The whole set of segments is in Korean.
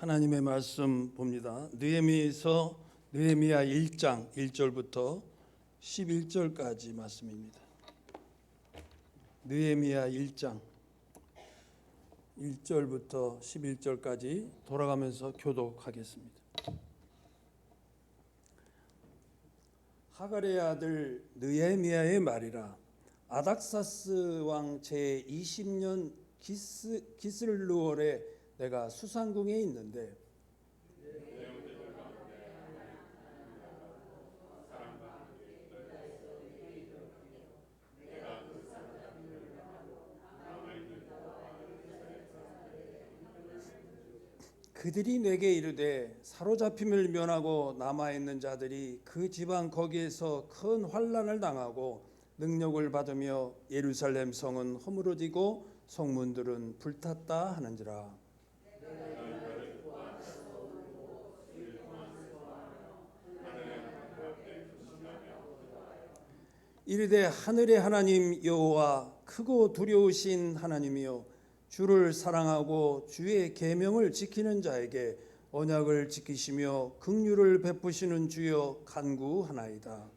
하나님의 말씀 봅니다. 느헤미야서 느헤미야 1장 1절부터 11절까지 말씀입니다. 느헤미야 1장 1절부터 11절까지 돌아가면서 교독하겠습니다. 하갈의 아들 느헤미야의 말이라. 아닥사스 왕 제20년 기슬루월에 내가 수상궁에 있는데 그들이 내게 이르되 사로잡힘을 면하고 남아있는 자들이 그 지방 거기에서 큰 환난을 당하고 능력을 받으며 예루살렘 성은 허물어지고 성문들은 불탔다 하는지라. 이르되 하늘의 하나님 여호와 크고 두려우신 하나님이여 주를 사랑하고 주의 계명을 지키는 자에게 언약을 지키시며 긍휼을 베푸시는 주여 간구하나이다.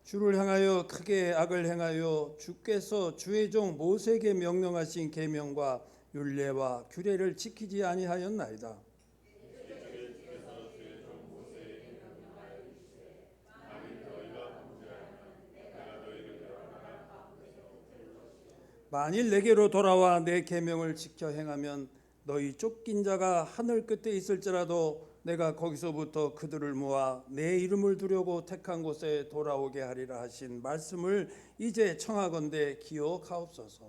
주를 향하여 크게 악을 행하여 주께서 주의 종 모세에게 명령하신 계명과 율례와 규례를 지키지 아니하였나이다. 만일 내게로 돌아와 내 계명을 지켜 행하면 너희 쫓긴 자가 하늘 끝에 있을지라도 내가 거기서부터 그들을 모아 내 이름을 두려고 택한 곳에 돌아오게 하리라 하신 말씀을 이제 청하건대 기억하옵소서.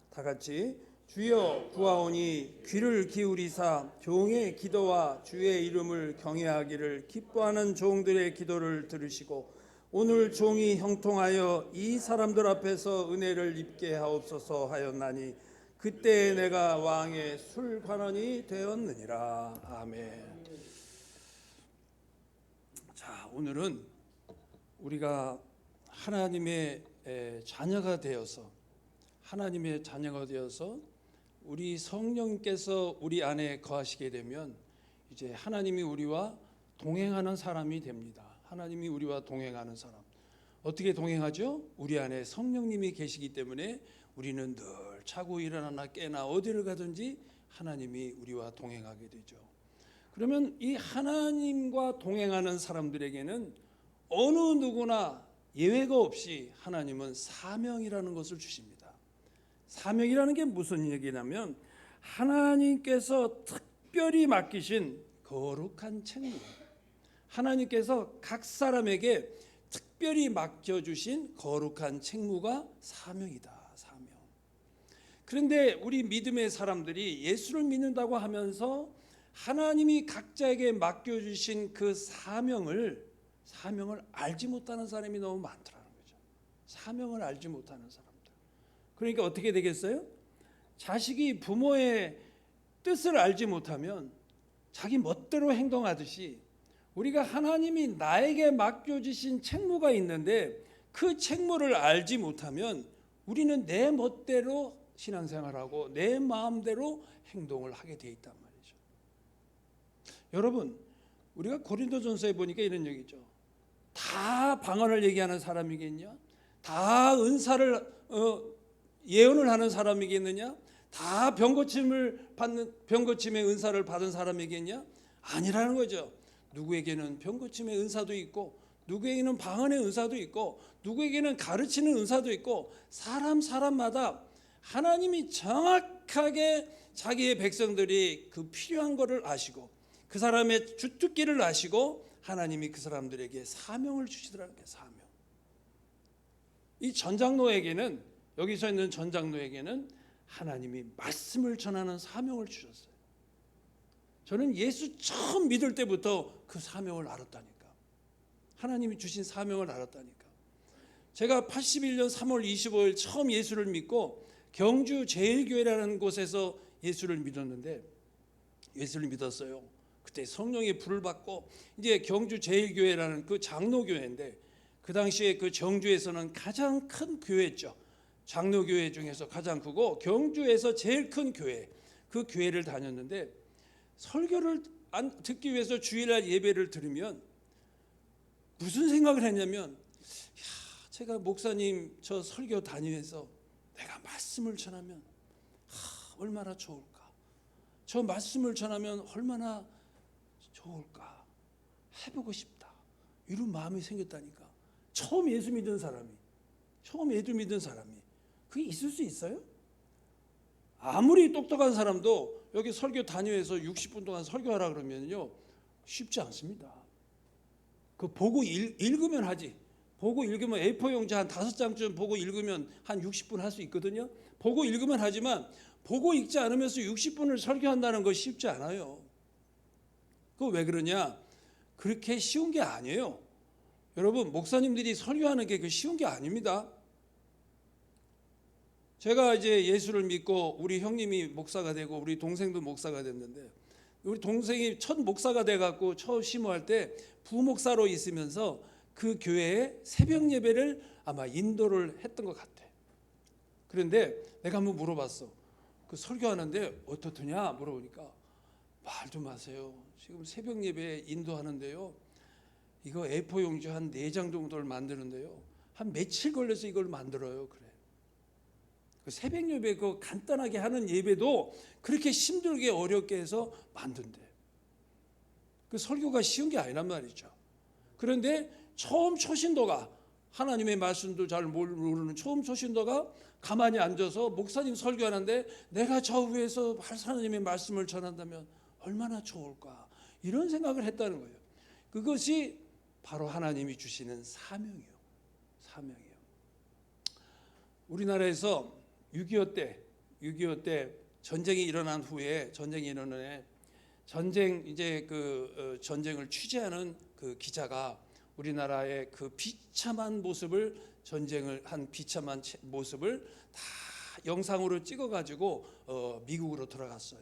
다 같이 주여 구하오니 귀를 기울이사 종의 기도와 주의 이름을 경외하기를 기뻐하는 종들의 기도를 들으시고 오늘 종이 형통하여 이 사람들 앞에서 은혜를 입게 하옵소서 하였나니 그때 내가 왕의 술관원이 되었느니라. 아멘. 자, 오늘은 우리가 하나님의 자녀가 되어서 우리 성령께서 우리 안에 거하시게 되면 이제 하나님이 우리와 동행하는 사람이 됩니다. 하나님이 우리와 동행하는 사람. 어떻게 동행하죠? 우리 안에 성령님이 계시기 때문에 우리는 늘 자고 일어나나 깨나 어디를 가든지 하나님이 우리와 동행하게 되죠. 그러면 이 하나님과 동행하는 사람들에게는 어느 누구나 예외가 없이 하나님은 사명이라는 것을 주십니다. 사명이라는 게 무슨 얘기냐면 하나님께서 특별히 맡기신 거룩한 책무, 하나님께서 각 사람에게 특별히 맡겨주신 거룩한 책무가 사명이다. 사명. 그런데 우리 믿음의 사람들이 예수를 믿는다고 하면서 하나님이 각자에게 맡겨주신 그 사명을 알지 못하는 사람이 너무 많더라는 거죠. 사명을 알지 못하는 사람들. 그러니까 어떻게 되겠어요? 자식이 부모의 뜻을 알지 못하면 자기 멋대로 행동하듯이 우리가 하나님이 나에게 맡겨주신 책무가 있는데 그 책무를 알지 못하면 우리는 내 멋대로 신앙생활하고 내 마음대로 행동을 하게 돼 있단 말이죠. 여러분, 우리가 고린도전서에 보니까 이런 얘기죠. 다 방언을 얘기하는 사람이겠냐? 다 은사를 예언을 하는 사람이겠느냐? 다 병고침의 은사를 받은 사람이겠냐? 아니라는 거죠. 누구에게는 병고침의 은사도 있고 누구에게는 방언의 은사도 있고 누구에게는 가르치는 은사도 있고 사람마다 하나님이 정확하게 자기의 백성들이 그 필요한 것을 아시고 그 사람의 주특기를 아시고 하나님이 그 사람들에게 사명을 주시더라는 게 사명. 이 전장로에게는 여기서 있는 전장로에게는 하나님이 말씀을 전하는 사명을 주셨어요. 저는 예수 처음 믿을 때부터 그 사명을 알았다니까. 하나님이 주신 사명을 알았다니까. 제가 81년 3월 25일 처음 예수를 믿고 경주 제일교회라는 곳에서 예수를 믿었는데, 예수를 믿었어요. 그때 성령의 불을 받고 이제 경주 제일교회라는 그 장로교회인데, 그 당시에 그 정주에서는 가장 큰 교회였죠. 장로교회 중에서 가장 크고 경주에서 제일 큰 교회, 그 교회를 다녔는데, 설교를 듣기 위해서 주일날 예배를 들으면 무슨 생각을 했냐면, 제가 목사님 저 설교 다니면서 내가 말씀을 전하면 얼마나 좋을까, 저 말씀을 전하면 얼마나 좋을까, 해보고 싶다, 이런 마음이 생겼다니까. 처음 예수 믿은 사람이 그게 있을 수 있어요? 아무리 똑똑한 사람도 여기 설교 단위에서 60분 동안 설교하라 그러면요 쉽지 않습니다. 그 보고 읽으면 하지. 보고 읽으면 A4 용지 한 5장쯤 보고 읽으면 한 60분 할 수 있거든요. 보고 읽으면 하지만 보고 읽지 않으면서 60분을 설교한다는 거 쉽지 않아요. 그거 왜 그러냐? 그렇게 쉬운 게 아니에요. 여러분, 목사님들이 설교하는 게 쉬운 게 아닙니다. 제가 이제 예수를 믿고 우리 형님이 목사가 되고 우리 동생도 목사가 됐는데, 우리 동생이 첫 목사가 돼갖고 처음 심호할 때 부목사로 있으면서 그 교회에 새벽 예배를 아마 인도를 했던 것 같아. 그런데 내가 한번 물어봤어. 그 설교하는데 어떻더냐 물어보니까, 말도 마세요, 지금 새벽 예배 인도하는데요, 이거 A4 용지 한 4장 정도를 만드는데요, 한 며칠 걸려서 이걸 만들어요. 그래. 그 새벽 예배 그 간단하게 하는 예배도 그렇게 힘들게 어렵게 해서 만든대. 그 설교가 쉬운 게 아니란 말이죠. 그런데 처음 초신도가, 하나님의 말씀도 잘 모르는 처음 초신도가 가만히 앉아서 목사님 설교하는데 내가 저 위에서 하나님의 말씀을 전한다면 얼마나 좋을까, 이런 생각을 했다는 거예요. 그것이 바로 하나님이 주시는 사명이에요. 우리나라에서 6.25 때 전쟁이 일어난 후에, 이제 그 전쟁을 취재하는 그 기자가 우리나라의 그 비참한 모습을, 전쟁을 한 비참한 모습을 다 영상으로 찍어가지고 미국으로 들어갔어요.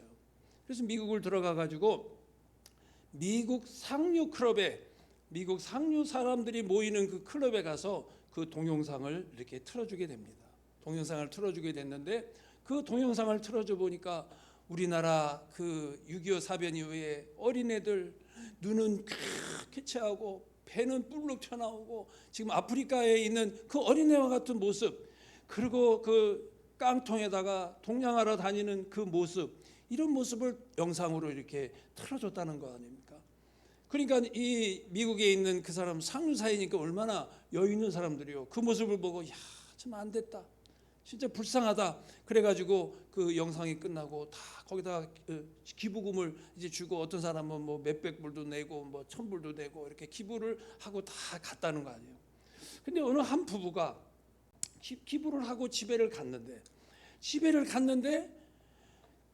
그래서 미국을 들어가가지고 미국 상류 클럽에, 미국 상류 사람들이 모이는 그 클럽에 가서 그 동영상을 이렇게 틀어주게 됩니다. 동영상을 틀어주게 됐는데, 그 동영상을 틀어줘 보니까 우리나라 그 6.25 사변 이후에 어린애들 눈은 그렇게 채하고 배는 뿔룩 튀어나오고, 지금 아프리카에 있는 그 어린애와 같은 모습, 그리고 그 깡통에다가 동냥하러 다니는 그 모습, 이런 모습을 영상으로 이렇게 틀어줬다는 거 아닙니까? 그러니까 이 미국에 있는 그 사람 상류 사회니까 얼마나 여유 있는 사람들이요, 그 모습을 보고 야, 참 안 됐다, 진짜 불쌍하다, 그래가지고 그 영상이 끝나고 다 거기다가 기부금을 이제 주고, 어떤 사람은 뭐 몇백 불도 내고 뭐 1,000불도 내고 이렇게 기부를 하고 다 갔다는 거 아니에요. 근데 어느 한 부부가 기부를 하고 집에를 갔는데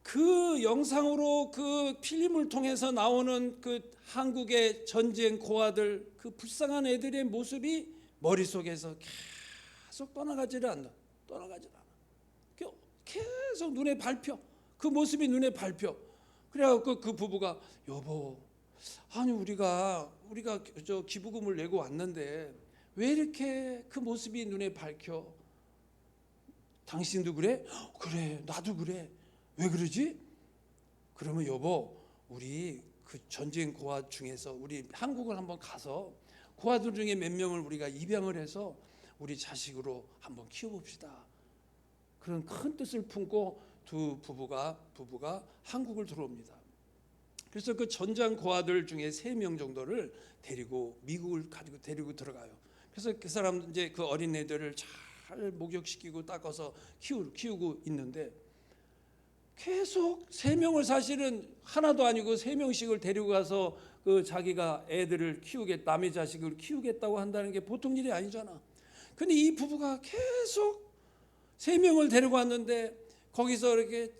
그 영상으로 그 필름을 통해서 나오는 그 한국의 전쟁 고아들, 그 불쌍한 애들의 모습이 머릿속에서 계속 떠나가지를 않아. 계속 눈에 밟혀. 그 모습이 눈에 밟혀. 그래갖고 그 부부가, 여보, 아니 우리가 저 기부금을 내고 왔는데 왜 이렇게 그 모습이 눈에 밝혀? 당신도 그래? 그래, 나도 그래. 왜 그러지? 그러면 여보, 우리 그 전쟁 고아 중에서 우리 한국을 한번 가서 고아들 중에 몇 명을 우리가 입양을 해서 우리 자식으로 한번 키워봅시다. 그런 큰 뜻을 품고 두 부부가 한국을 들어옵니다. 그래서 그 전장 고아들 중에 3명 정도를 데리고 미국을 가지고 데리고 들어가요. 그래서 그 사람 이제 그 어린애들을 잘 목욕시키고 닦아서 키우고 있는데, 계속 3명을, 사실은 하나도 아니고 3명씩을 데리고 가서 그 자기가 애들을 남의 자식을 키우겠다고 한다는 게 보통 일이 아니잖아. 근데 이 부부가 계속 3명을 데리고 왔는데, 거기서 이렇게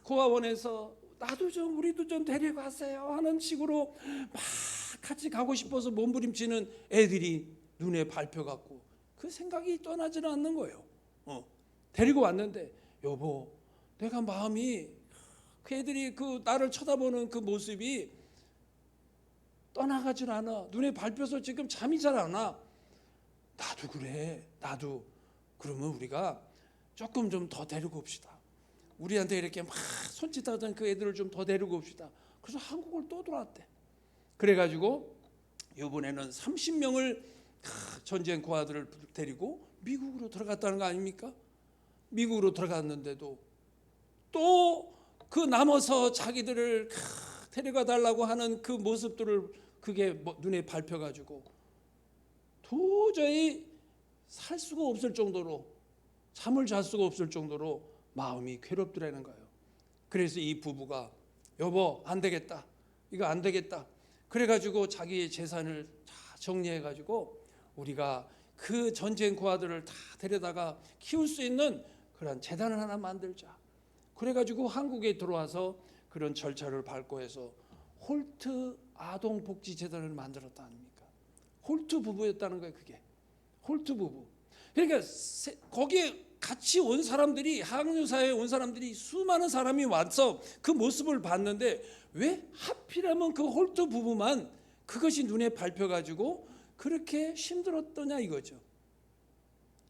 고아원에서 우리도 좀 데리고 가세요 하는 식으로 막 같이 가고 싶어서 몸부림치는 애들이 눈에 밟혀갖고 그 생각이 떠나지는 않는 거예요. 데리고 왔는데 여보, 내가 마음이 그 애들이 그 나를 쳐다보는 그 모습이 떠나가질 않아. 눈에 밟혀서 지금 잠이 잘 안 와. 나도 그래. 나도. 그러면 우리가 조금 좀 더 데리고 옵시다. 우리한테 이렇게 막 손짓하던 그 애들을 좀 더 데리고 옵시다. 그래서 한국을 또 돌아왔대. 그래가지고 이번에는 30명을 전쟁 고아들을 데리고 미국으로 들어갔다는 거 아닙니까? 미국으로 들어갔는데도 또 그 남아서 자기들을 데려가 달라고 하는 그 모습들을 그게 눈에 밟혀가지고 도저히 살 수가 없을 정도로, 잠을 잘 수가 없을 정도로 마음이 괴롭더라는 거예요. 그래서 이 부부가 여보, 안 되겠다, 이거 안 되겠다, 그래가지고 자기의 재산을 다 정리해가지고 우리가 그 전쟁 고아들을 다 데려다가 키울 수 있는 그런 재단을 하나 만들자. 그래가지고 한국에 들어와서 그런 절차를 밟고 해서 홀트 아동복지재단을 만들었다 아닙니까? 홀트 부부였다는 거예요. 그게 홀트 부부. 그러니까 거기에 같이 온 사람들이, 항류사회에 온 사람들이 수많은 사람이 와서 그 모습을 봤는데 왜 하필이면 그 홀트 부부만 그것이 눈에 밟혀가지고 그렇게 힘들었더냐 이거죠.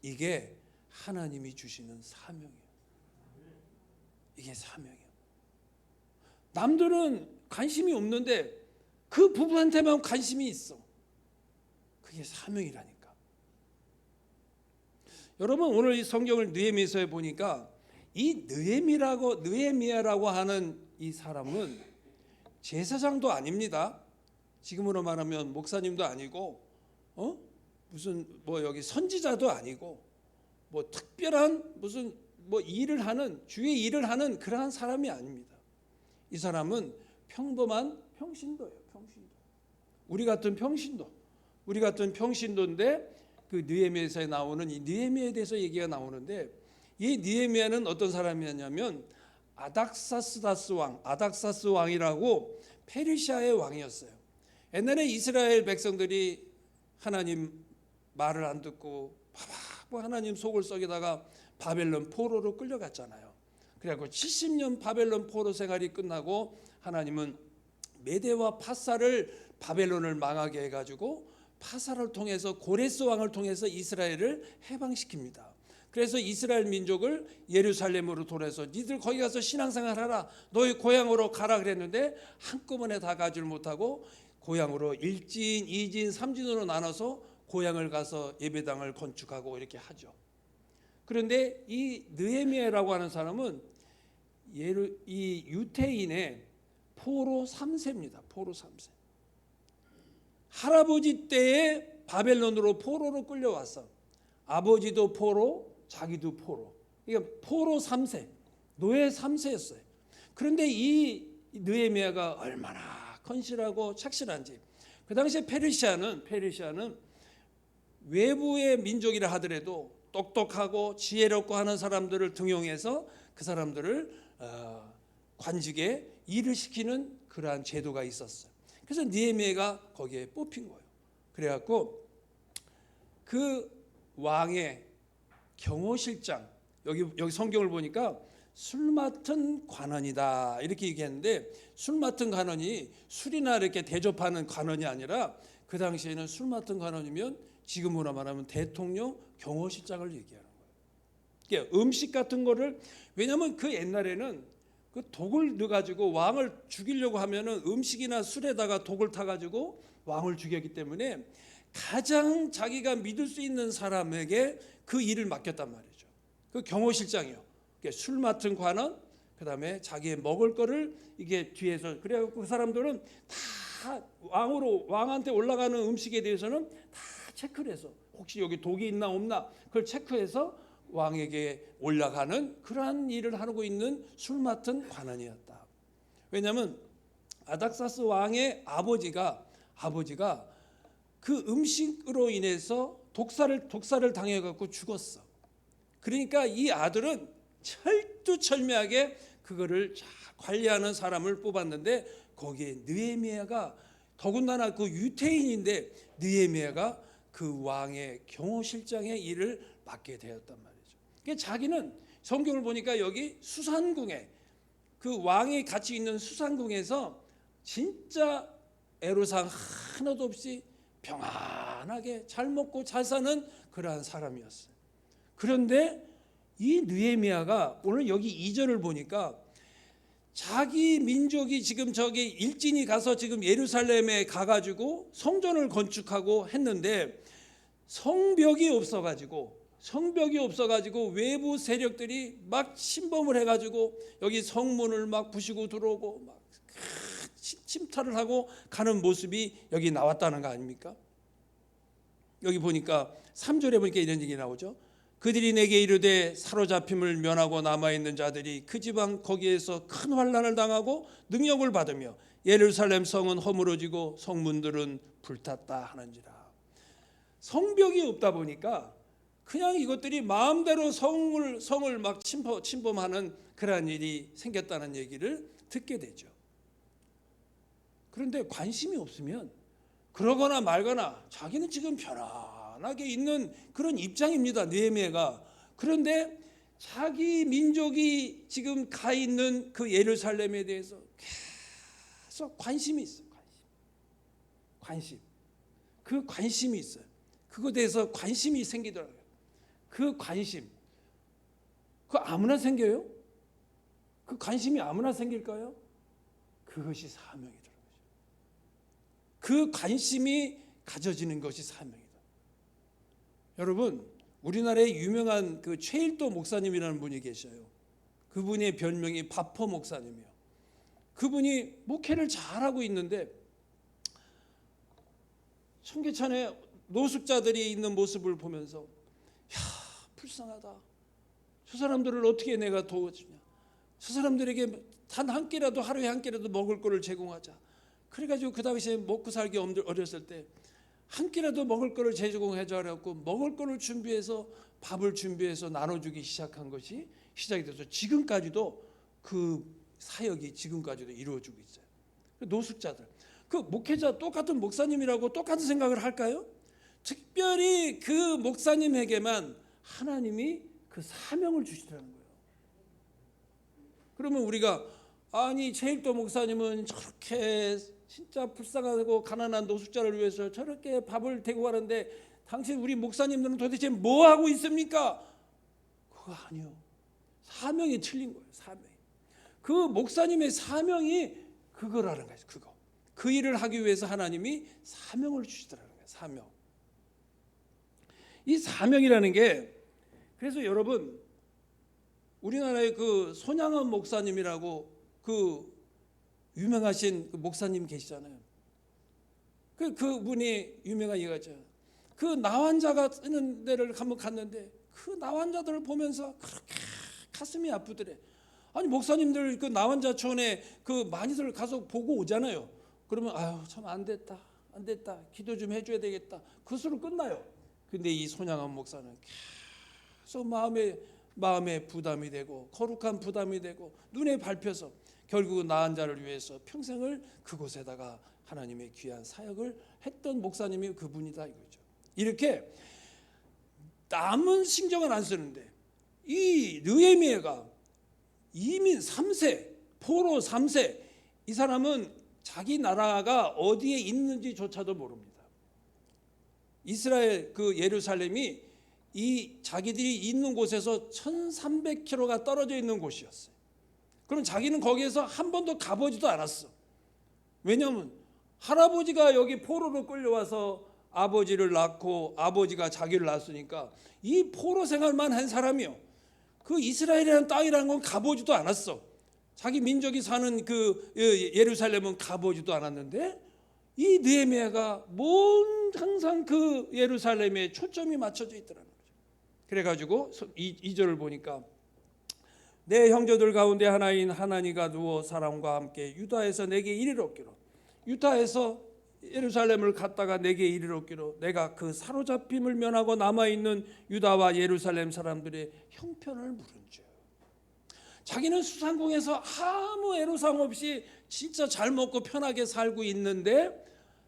이게 하나님이 주시는 사명이에요. 이게 사명이에요. 남들은 관심이 없는데 그 부부한테만 관심이 있어. 그게 사명이라니까. 여러분, 오늘 이 성경을 느헤미야서에 보니까 이 느헤미야라고 하는 이 사람은 제사장도 아닙니다. 지금으로 말하면 목사님도 아니고 무슨 여기 선지자도 아니고 특별한 무슨 일을 하는, 주의 일을 하는 그러한 사람이 아닙니다. 이 사람은 평범한 평신도예요. 평신도. 우리 같은 평신도인데 그 느헤미야서에 나오는 이 느헤미야에 대해서 얘기가 나오는데, 이 느헤미야는 어떤 사람이었냐면 아닥사스 왕이라고 페르시아의 왕이었어요. 옛날에 이스라엘 백성들이 하나님 말을 안 듣고 하나님 속을 썩이다가 바벨론 포로로 끌려갔잖아요. 그래갖고 70년 바벨론 포로 생활이 끝나고 하나님은 메대와 파사를 바벨론을 망하게 해가지고 파사를 통해서 고레스 왕을 통해서 이스라엘을 해방시킵니다. 그래서 이스라엘 민족을 예루살렘으로 돌아서 니들 거기 가서 신앙생활하라, 너희 고향으로 가라 그랬는데 한꺼번에 다 가지를 못하고 고향으로 1진, 2진, 3진으로 나눠서 고향을 가서 예배당을 건축하고 이렇게 하죠. 그런데 이 느헤미야라고 하는 사람은 이 유태인의 포로 3세입니다. 포로 3세. 할아버지 때에 바벨론으로 포로로 끌려왔어. 아버지도 포로, 자기도 포로. 그러니까 포로 3세, 노예 3세였어요. 그런데 이 느헤미야가 얼마나 건실하고 착실한지. 그 당시에 페르시아는 외부의 민족이라 하더라도 똑똑하고 지혜롭고 하는 사람들을 등용해서 그 사람들을 관직에 일을 시키는 그러한 제도가 있었어요. 그래서 느헤미야가 거기에 뽑힌 거예요. 그래갖고 그 왕의 경호실장, 여기 성경을 보니까 술 맡은 관원이다 이렇게 얘기했는데, 술 맡은 관원이 술이나 이렇게 대접하는 관원이 아니라 그 당시에는 술 맡은 관원이면 지금으로 말하면 대통령 경호실장을 얘기하는 거예요. 그러니까 음식 같은 거를, 왜냐하면 그 옛날에는 그 독을 넣어가지고 왕을 죽이려고 하면은 음식이나 술에다가 독을 타가지고 왕을 죽였기 때문에 가장 자기가 믿을 수 있는 사람에게 그 일을 맡겼단 말이죠. 그 경호실장이요. 그러니까 술 맡은 관원, 그다음에 자기의 먹을 거를 이게 뒤에서, 그래갖고 그 사람들은 다 왕한테 올라가는 음식에 대해서는 다 체크를 해서 혹시 여기 독이 있나 없나 그걸 체크해서 왕에게 올라가는 그러한 일을 하고 있는 술 맡은 관원이었다. 왜냐하면 아닥사스 왕의 아버지가 그 음식으로 인해서 독사를 당해갖고 죽었어. 그러니까 이 아들은 철두철미하게 그거를 잘 관리하는 사람을 뽑았는데 거기에 느헤미야가 더군다나 그 유태인인데 느헤미야가 그 왕의 경호실장의 일을 맡게 되었단 말이죠. 그러니까 자기는 성경을 보니까 여기 수산궁에 그 왕이 같이 있는 수산궁에서 진짜 애로사항 하나도 없이 평안하게 잘 먹고 잘 사는 그러한 사람이었어요. 그런데 이 느헤미야가 오늘 여기 2절을 보니까 자기 민족이 지금 저기 일진이 가서 지금 예루살렘에 가가지고 성전을 건축하고 했는데 성벽이 없어가지고 외부 세력들이 막 침범을 해가지고 여기 성문을 막 부시고 들어오고 막 침탈을 하고 가는 모습이 여기 나왔다는 거 아닙니까? 여기 보니까 3절에 보니까 이런 얘기 나오죠. 그들이 내게 이르되 사로잡힘을 면하고 남아있는 자들이 그 지방 거기에서 큰 환난을 당하고 능력을 받으며 예루살렘 성은 허물어지고 성문들은 불탔다 하는지라. 성벽이 없다 보니까 그냥 이것들이 마음대로 성을 막 침범하는 그러한 일이 생겼다는 얘기를 듣게 되죠. 그런데 관심이 없으면 그러거나 말거나 자기는 지금 편안하게 있는 그런 입장입니다, 느헤미야가. 그런데 자기 민족이 지금 가 있는 그 예루살렘에 대해서 계속 관심이 있어요. 관심. 그 관심이 있어요. 그거에 대해서 관심이 생기더라고요. 그 관심. 그 아무나 생겨요? 그 관심이 아무나 생길까요? 그것이 사명이더라고요. 그 관심이 가져지는 것이 사명이다. 여러분, 우리나라에 유명한 그 최일도 목사님이라는 분이 계셔요. 그분의 별명이 바포 목사님이에요. 그분이 목회를 잘하고 있는데 청계천에 노숙자들이 있는 모습을 보면서 불쌍하다. 저 사람들을 어떻게 내가 도와주냐. 저 사람들에게 단 한 끼라도 하루에 한 끼라도 먹을 거를 제공하자. 그래가지고 그 당시에 먹고 살기 어렸을 때 한 끼라도 먹을 거를 제공해줘라고 먹을 거를 준비해서 밥을 준비해서 나눠주기 시작한 것이 시작이 돼서 지금까지도 그 사역이 지금까지도 이루어지고 있어요. 노숙자들. 그 목회자 똑같은 목사님이라고 똑같은 생각을 할까요? 특별히 그 목사님에게만 하나님이 그 사명을 주시더라는 거예요. 그러면 우리가 아니 최일도 목사님은 저렇게 진짜 불쌍하고 가난한 노숙자를 위해서 저렇게 밥을 대고 가는데 당신 우리 목사님들은 도대체 뭐 하고 있습니까? 그거 아니요. 사명이 틀린 거예요. 사명이. 그 목사님의 사명이 그거라는 거예요. 그거. 그 일을 하기 위해서 하나님이 사명을 주시더라는 거예요. 사명. 이 사명이라는 게 그래서 여러분 우리나라의 그 손양원 목사님이라고 그 유명하신 그 목사님 계시잖아요. 그분이 유명한 얘기죠. 그 나환자가 쓰는 데를 한번 갔는데 그 나환자들을 보면서 그렇게 가슴이 아프더래. 아니 목사님들 그 나환자촌에 그 많이들 가서 보고 오잖아요. 그러면 아유 참 안 됐다 기도 좀 해줘야 되겠다. 그것으로 끝나요. 근데 이 손양원 목사는 계속 마음에 부담이 되고 거룩한 부담이 되고 눈에 밟혀서 결국은 나은 자를 위해서 평생을 그곳에다가 하나님의 귀한 사역을 했던 목사님이 그분이다 이거죠. 이렇게 남은 신경은 안 쓰는데 이 느헤미야가 이민 3세, 포로 3세, 이 사람은 자기 나라가 어디에 있는지조차도 모릅니다. 이스라엘 그 예루살렘이 이 자기들이 있는 곳에서 1300km가 떨어져 있는 곳이었어요. 그럼 자기는 거기에서 한 번도 가보지도 않았어. 왜냐하면 할아버지가 여기 포로로 끌려와서 아버지를 낳고 아버지가 자기를 낳았으니까 이 포로 생활만 한 사람이요. 그 이스라엘이라는 땅이라는 건 가보지도 않았어. 자기 민족이 사는 그 예루살렘은 가보지도 않았는데 이 느헤미야가 항상 그 예루살렘에 초점이 맞춰져 있더라는 거죠. 그래가지고 2절을 보니까 내 형제들 가운데 하나인 하나니가 누워 사람과 함께 유다에서 내게 이르렀기로 유다에서 예루살렘을 갔다가 내게 이르렀기로 내가 그 사로잡힘을 면하고 남아있는 유다와 예루살렘 사람들의 형편을 물은즉. 자기는 수산궁에서 아무 애로사항 없이 진짜 잘 먹고 편하게 살고 있는데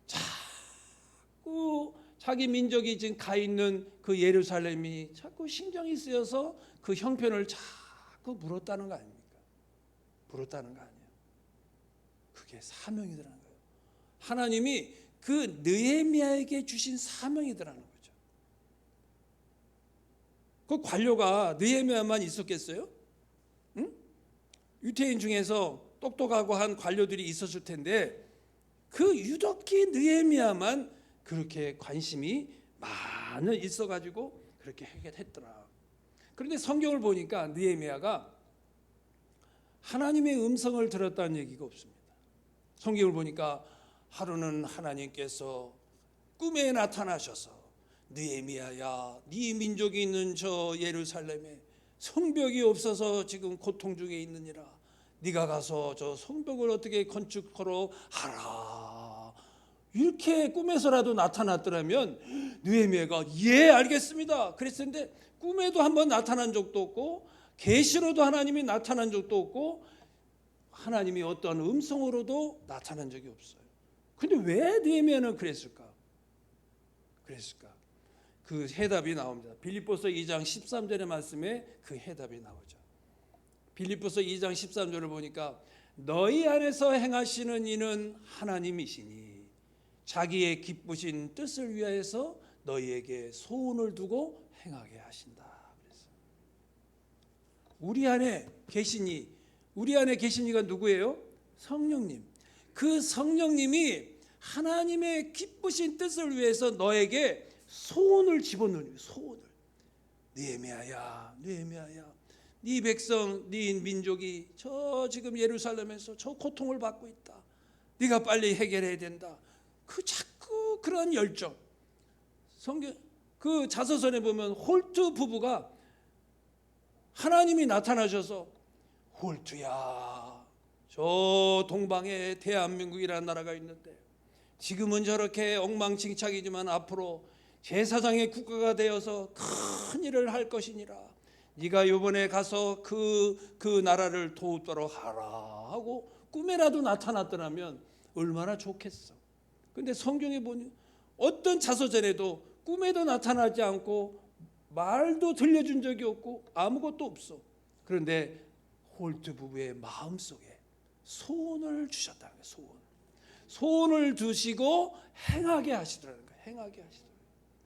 자꾸 자기 민족이 지금 가 있는 그 예루살렘이 자꾸 신경이 쓰여서 그 형편을 자꾸 물었다는 거 아닙니까? 물었다는 거 아니에요. 그게 사명이더라는 거예요. 하나님이 그 느헤미야에게 주신 사명이더라는 거죠. 그 관료가 느헤미야만 있었겠어요? 응? 유대인 중에서 똑똑하고 한 관료들이 있었을 텐데 그 유독히 느헤미야만 그렇게 관심이 많이 있어가지고 그렇게 해결했더라. 그런데 성경을 보니까 느헤미야가 하나님의 음성을 들었다는 얘기가 없습니다. 성경을 보니까 하루는 하나님께서 꿈에 나타나셔서 느헤미야야, 네 민족이 있는 저 예루살렘에 성벽이 없어서 지금 고통 중에 있느니라. 네가 가서 저 성벽을 어떻게 건축하러 하라. 이렇게 꿈에서라도 나타났더라면 느헤미야가 예 알겠습니다 그랬는데 꿈에도 한번 나타난 적도 없고 계시로도 하나님이 나타난 적도 없고 하나님이 어떤 음성으로도 나타난 적이 없어요. 근데 왜 느헤미야는 그랬을까? 그 해답이 나옵니다. 빌립보서 2장 13절의 말씀에 그 해답이 나오죠. 빌립보서 2장 13절을 보니까 너희 안에서 행하시는 이는 하나님이시니 자기의 기쁘신 뜻을 위하여서 너희에게 소원을 두고 행하게 하신다. 그래서 우리 안에 계신 이가 누구예요? 성령님. 그 성령님이 하나님의 기쁘신 뜻을 위해서 너에게 소원을 집어넣는 소원을. 느헤미야야, 네 백성, 네 민족이 저 지금 예루살렘에서 저 고통을 받고 있다. 네가 빨리 해결해야 된다. 그 자꾸 그런 열정. 성경 그 자서전에 보면 홀트 부부가 하나님이 나타나셔서 홀트야, 저 동방에 대한민국이라는 나라가 있는데 지금은 저렇게 엉망진창이지만 앞으로 제사장의 국가가 되어서 큰 일을 할 것이니라. 네가 이번에 가서 그 나라를 도우도록 하라 하고 꿈에라도 나타났더라면 얼마나 좋겠어. 근데 성경에 보니 어떤 자서전에도 꿈에도 나타나지 않고 말도 들려준 적이 없고 아무것도 없어. 그런데 홀트 부부의 마음속에 소원을 주셨다는 거예요. 소원을 두시고 행하게 하시더라는 거예요. 행하게 하시더라고요.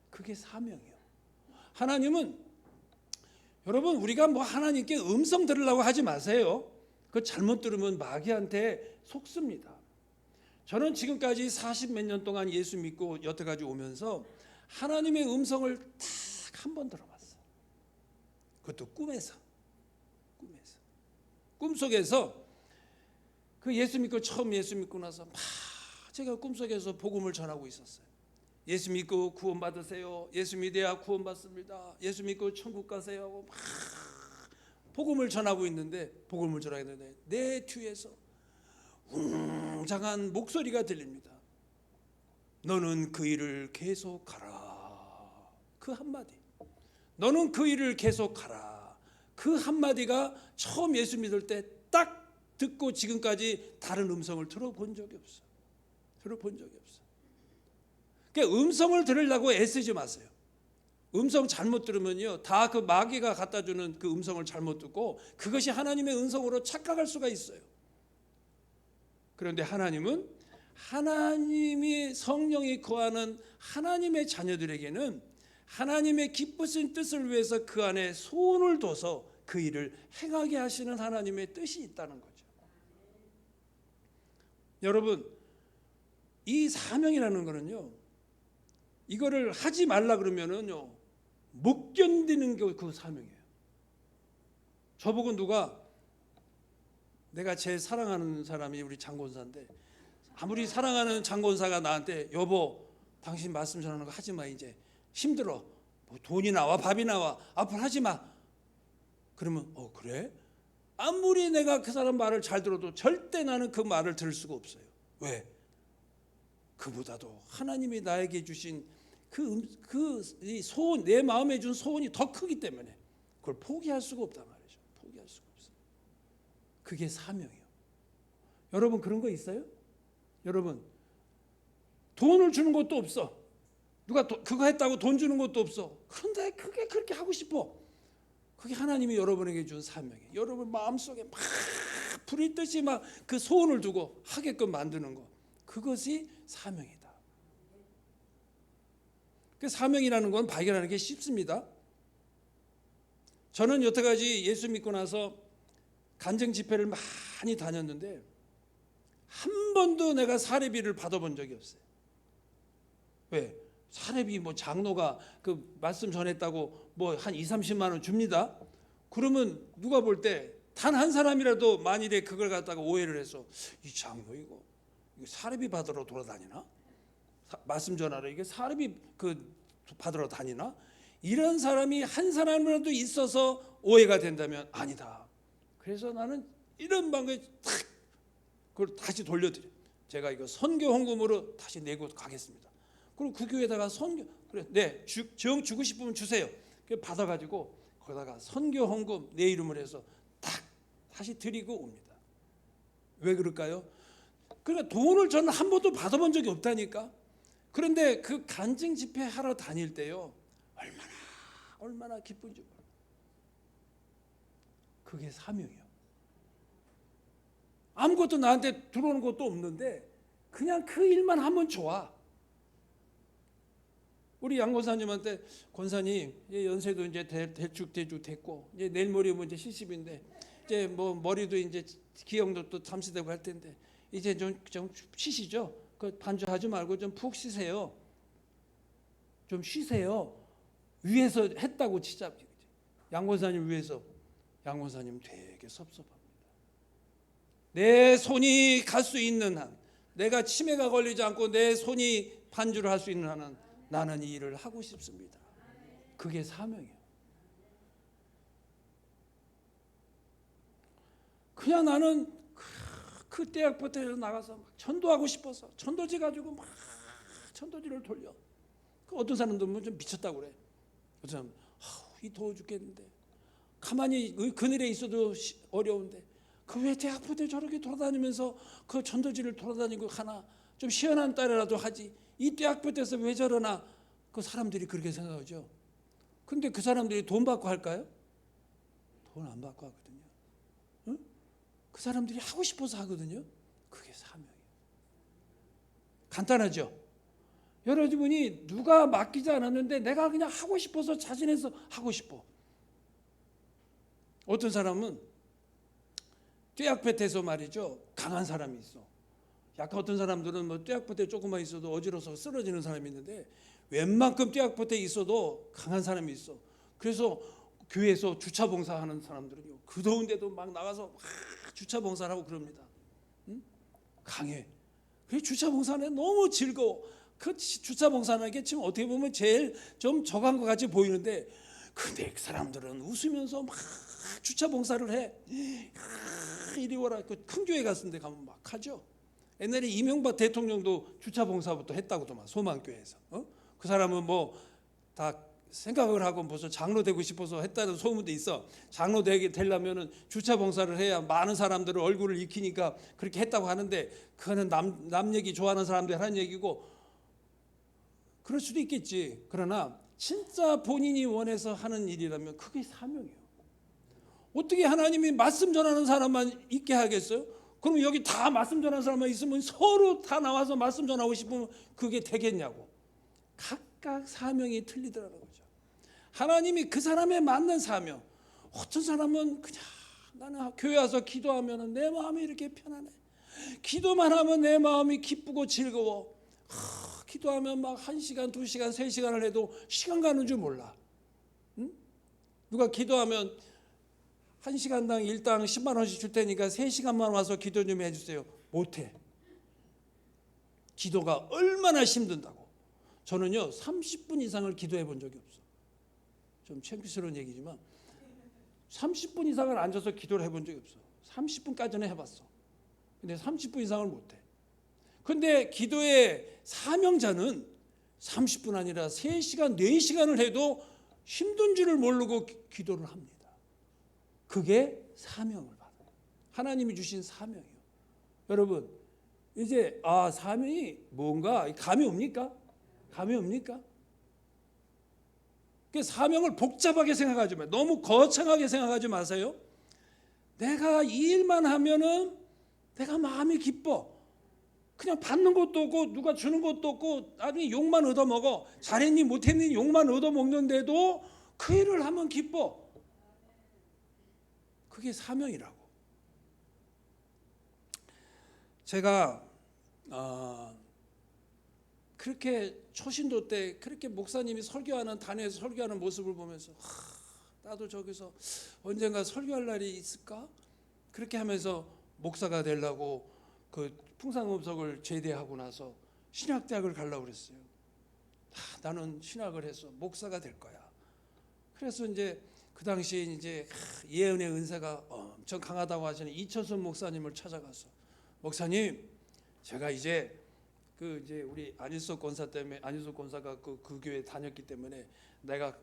그게 사명이에요. 하나님은 여러분 우리가 뭐 하나님께 음성 들으려고 하지 마세요. 그 잘못 들으면 마귀한테 속습니다. 저는 지금까지 40몇 년 동안 예수 믿고 여태까지 오면서 하나님의 음성을 딱 한 번 들어봤어요. 그것도 꿈에서. 꿈속에서 그 처음 예수 믿고 나서 막 제가 꿈속에서 복음을 전하고 있었어요. 예수 믿고 구원 받으세요. 예수 믿어야 구원 받습니다. 예수 믿고 천국 가세요 하고 막 복음을 전하고 있는데 내 뒤에서 웅장한 목소리가 들립니다. 너는 그 일을 계속하라. 그 한마디. 너는 그 일을 계속하라. 그 한마디가 처음 예수 믿을 때 딱 듣고 지금까지 다른 음성을 들어본 적이 없어요. 그러니까 음성을 들으려고 애쓰지 마세요. 음성 잘못 들으면요, 다 그 마귀가 갖다 주는 그 음성을 잘못 듣고 그것이 하나님의 음성으로 착각할 수가 있어요. 그런데 하나님은 하나님이 성령이 거하는 하나님의 자녀들에게는 하나님의 기쁘신 뜻을 위해서 그 안에 소원을 둬서 그 일을 행하게 하시는 하나님의 뜻이 있다는 거죠. 여러분, 이 사명이라는 거는요, 이거를 하지 말라 그러면은요 못 견디는 게 그 사명이에요. 저보고 누가, 내가 제일 사랑하는 사람이 우리 장권사인데, 아무리 사랑하는 장권사가 나한테 여보 당신 말씀 전하는 거 하지 마, 이제 힘들어, 뭐 돈이 나와 밥이 나와 앞으로 하지 마. 그러면 그래? 아무리 내가 그 사람 말을 잘 들어도 절대 나는 그 말을 들을 수가 없어요. 왜? 그보다도 하나님이 나에게 주신 이 소원, 내 마음에 준 소원이 더 크기 때문에 그걸 포기할 수가 없단 말이죠. 포기할 수가 없어요. 그게 사명이에요. 여러분 그런 거 있어요? 여러분 돈을 주는 것도 없어. 누가 그거 했다고 돈 주는 것도 없어. 그런데 그게 그렇게 하고 싶어. 그게 하나님이 여러분에게 준 사명이에요. 여러분 마음속에 막 불이 뜨지 막 그 소원을 두고 하게끔 만드는 것. 그것이 사명이다. 그 사명이라는 건 발견하는 게 쉽습니다. 저는 여태까지 예수 믿고 나서 간증 집회를 많이 다녔는데 한 번도 내가 사례비를 받아본 적이 없어요. 왜? 사례비 뭐 장로가 그 말씀 전했다고 뭐 한 2-30만 원 줍니다. 그러면 누가 볼 때 단 한 사람이라도 만일에 그걸 갖다가 오해를 해서 이 장로 이거 사례비 받으러 돌아다니나? 말씀 전하러 이게 사례비 받으러 다니나? 이런 사람이 한 사람이라도 있어서 오해가 된다면 아니다. 그래서 나는 이런 방법에 탁 그걸 다시 돌려드려. 제가 이거 선교 헌금으로 다시 내고 가겠습니다. 그리고 그 교회에다가 선교 그래 네 주고 싶으면 주세요. 그 받아가지고 거기다가 선교 헌금 내 이름을 해서 딱 다시 드리고 옵니다. 왜 그럴까요? 그러니까 돈을 저는 한 번도 받아본 적이 없다니까. 그런데 그 간증 집회 하러 다닐 때요 얼마나 기쁜지 몰라. 그게 사명이요. 아무것도 나한테 들어오는 것도 없는데 그냥 그 일만 하면 좋아. 우리 양 권사님한테 권사님 연세도 이제 대충 됐고 이제 내일 모레면 이제 70인데 이제 뭐 머리도 이제 기억도 또 잠시되고 할 텐데 이제 좀 쉬시죠. 그 반주하지 말고 좀 푹 쉬세요. 좀 쉬세요. 위에서 했다고 치자. 양 권사님 위해서 양 권사님 되게 섭섭합니다. 내 손이 갈 수 있는 한, 내가 치매가 걸리지 않고 내 손이 반주를 할 수 있는 한은 나는 이 일을 하고 싶습니다. 그게 사명이에요. 그냥 나는 그 대학부터 나가서 막 전도하고 싶어서 전도지 가지고 막 전도지를 돌려. 어떤 사람들은 좀 미쳤다고 그래. 어떤 사람은 이 더워 죽겠는데 가만히 그늘에 있어도 어려운데 그 왜 대학부터 저렇게 돌아다니면서 그 전도지를 돌아다니고 하나 좀 시원한 딸이라도 하지. 이 대학부터에서 왜 저러나 그 사람들이 그렇게 생각하죠. 근데 그 사람들이 돈 받고 할까요? 돈 안 받고 하거든요. 응? 그 사람들이 하고 싶어서 하거든요. 그게 사명이에요. 간단하죠. 여러분이 누가 맡기지 않았는데 내가 그냥 하고 싶어서 자진해서 하고 싶어. 어떤 사람은 뙤약볕에서 말이죠. 강한 사람이 있어. 약간 어떤 사람들은 뭐 뙤약볕에 조금만 있어도 어지러워서 쓰러지는 사람이 있는데 웬만큼 뙤약볕에 있어도 강한 사람이 있어. 그래서 교회에서 주차 봉사하는 사람들은요. 그 더운데도 막 나가서 막 주차 봉사를 하고 그럽니다. 응? 강해. 그 주차 봉사는 너무 즐거워. 그 주차 봉사하는 게 지금 어떻게 보면 제일 좀 저간 것 같이 보이는데 근데 그 사람들은 웃으면서 막 주차 봉사를 해. 이리 와라. 그 큰 교회 갔는데 가면 막 하죠. 옛날에 이명박 대통령도 주차 봉사부터 했다고도만 소망교회에서. 그 사람은 뭐 다 생각을 하고 벌써 장로 되고 싶어서 했다는 소문도 있어. 장로 되려면은 주차 봉사를 해야 많은 사람들을 얼굴을 익히니까 그렇게 했다고 하는데 그거는 남 얘기 좋아하는 사람들이 하는 얘기고 그럴 수도 있겠지. 그러나 진짜 본인이 원해서 하는 일이라면 그게 사명이에요. 어떻게 하나님이 말씀 전하는 사람만 있게 하겠어요? 그럼 여기 다 말씀 전하는 사람만 있으면 서로 다 나와서 말씀 전하고 싶으면 그게 되겠냐고. 각각 사명이 틀리더라는 거죠. 하나님이 그 사람에 맞는 사명. 어떤 사람은 그냥 나는 교회 와서 기도하면 내 마음이 이렇게 편안해. 기도만 하면 내 마음이 기쁘고 즐거워. 기도하면 막 1시간, 2시간, 3시간을 해도 시간 가는 줄 몰라. 응? 누가 기도하면 1시간당 일당 10만 원씩 줄 테니까 3시간만 와서 기도 좀 해주세요. 못해. 기도가 얼마나 힘든다고. 저는요 30분 이상을 기도해 본 적이 없어. 좀 창피스러운 얘기지만 30분 이상을 앉아서 기도를 해본 적이 없어. 30분까지는 해봤어. 근데 30분 이상을 못해. 근데 기도의 사명자는 30분 아니라 3시간, 4시간을 해도 힘든 줄을 모르고 기도를 합니다. 그게 사명을 받아요. 하나님이 주신 사명이요. 여러분, 이제 사명이 뭔가 감이 옵니까? 감이 옵니까? 그 사명을 복잡하게 생각하지 마세요. 너무 거창하게 생각하지 마세요. 내가 이 일만 하면은 내가 마음이 기뻐. 그냥 받는 것도 없고 누가 주는 것도 없고 나중에 욕만 얻어먹어. 잘했니 못했니 욕만 얻어먹는데도 그 일을 하면 기뻐. 그게 사명이라고. 제가 그렇게 초신도 때 그렇게 목사님이 설교하는 단에서 설교하는 모습을 보면서 나도 저기서 언젠가 설교할 날이 있을까? 그렇게 하면서 목사가 되려고 그 풍산음석을 제대하고 나서 신학대학을 가려고 그랬어요. 나는 신학을 해서 목사가 될 거야. 그래서 이제 그 당시에 이제 예언의 은사가 엄청 강하다고 하시는 이천순 목사님을 찾아가서 목사님, 제가 이제 우리 안일석 권사 때문에 안일석 권사가 그 교회 다녔기 때문에 내가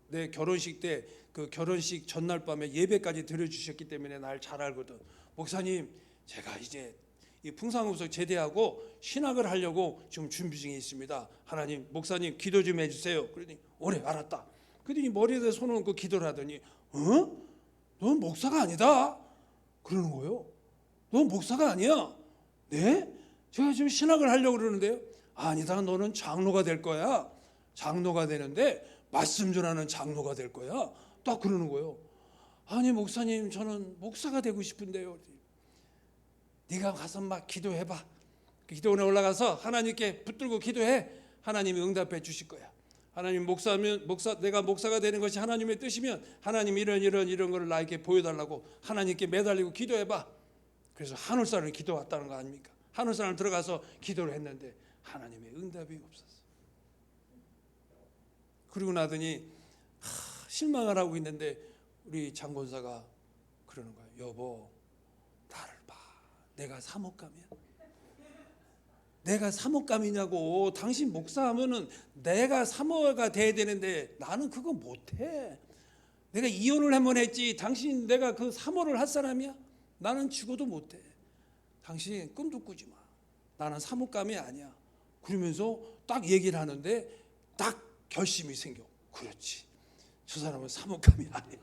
내 결혼식 때 그 결혼식 전날 밤에 예배까지 드려주셨기 때문에 날 잘 알거든. 목사님, 제가 이제 이 풍산음석 제대하고 신학을 하려고 지금 준비 중에 있습니다. 하나님, 목사님 기도 좀 해주세요. 그러더니 오래 알았다. 그러더니 머리에 손을 얹고 기도를 하더니 넌 목사가 아니다. 그러는 거예요. 넌 목사가 아니야. 네? 제가 지금 신학을 하려고 그러는데요. 아니다, 너는 장로가 될 거야. 장로가 되는데 말씀 전하는 장로가 될 거야. 딱 그러는 거예요. 아니 목사님, 저는 목사가 되고 싶은데요. 네가 가서 막 기도해봐. 기도원에 올라가서 하나님께 붙들고 기도해. 하나님이 응답해 주실 거야. 하나님 내가 목사가 되는 것이 하나님의 뜻이면 하나님 이런 거를 나에게 보여달라고 하나님께 매달리고 기도해봐. 그래서 한울산을 기도 왔다는 거 아닙니까? 한울산을 들어가서 기도를 했는데 하나님의 응답이 없었어요. 그리고 나더니 실망을 하고 있는데 우리 장권사가 그러는 거예요. 여보, 나를 봐. 내가 사목감이야. 내가 사목감이냐고. 당신 목사하면은 내가 사모가 돼야 되는데 나는 그거 못해. 내가 이혼을 한번 했지. 당신 내가 그 사모를 할 사람이야? 나는 죽어도 못해. 당신 꿈도 꾸지 마. 나는 사목감이 아니야. 그러면서 딱 얘기를 하는데 딱 결심이 생겨. 그렇지. 저 사람은 사목감이 아니야.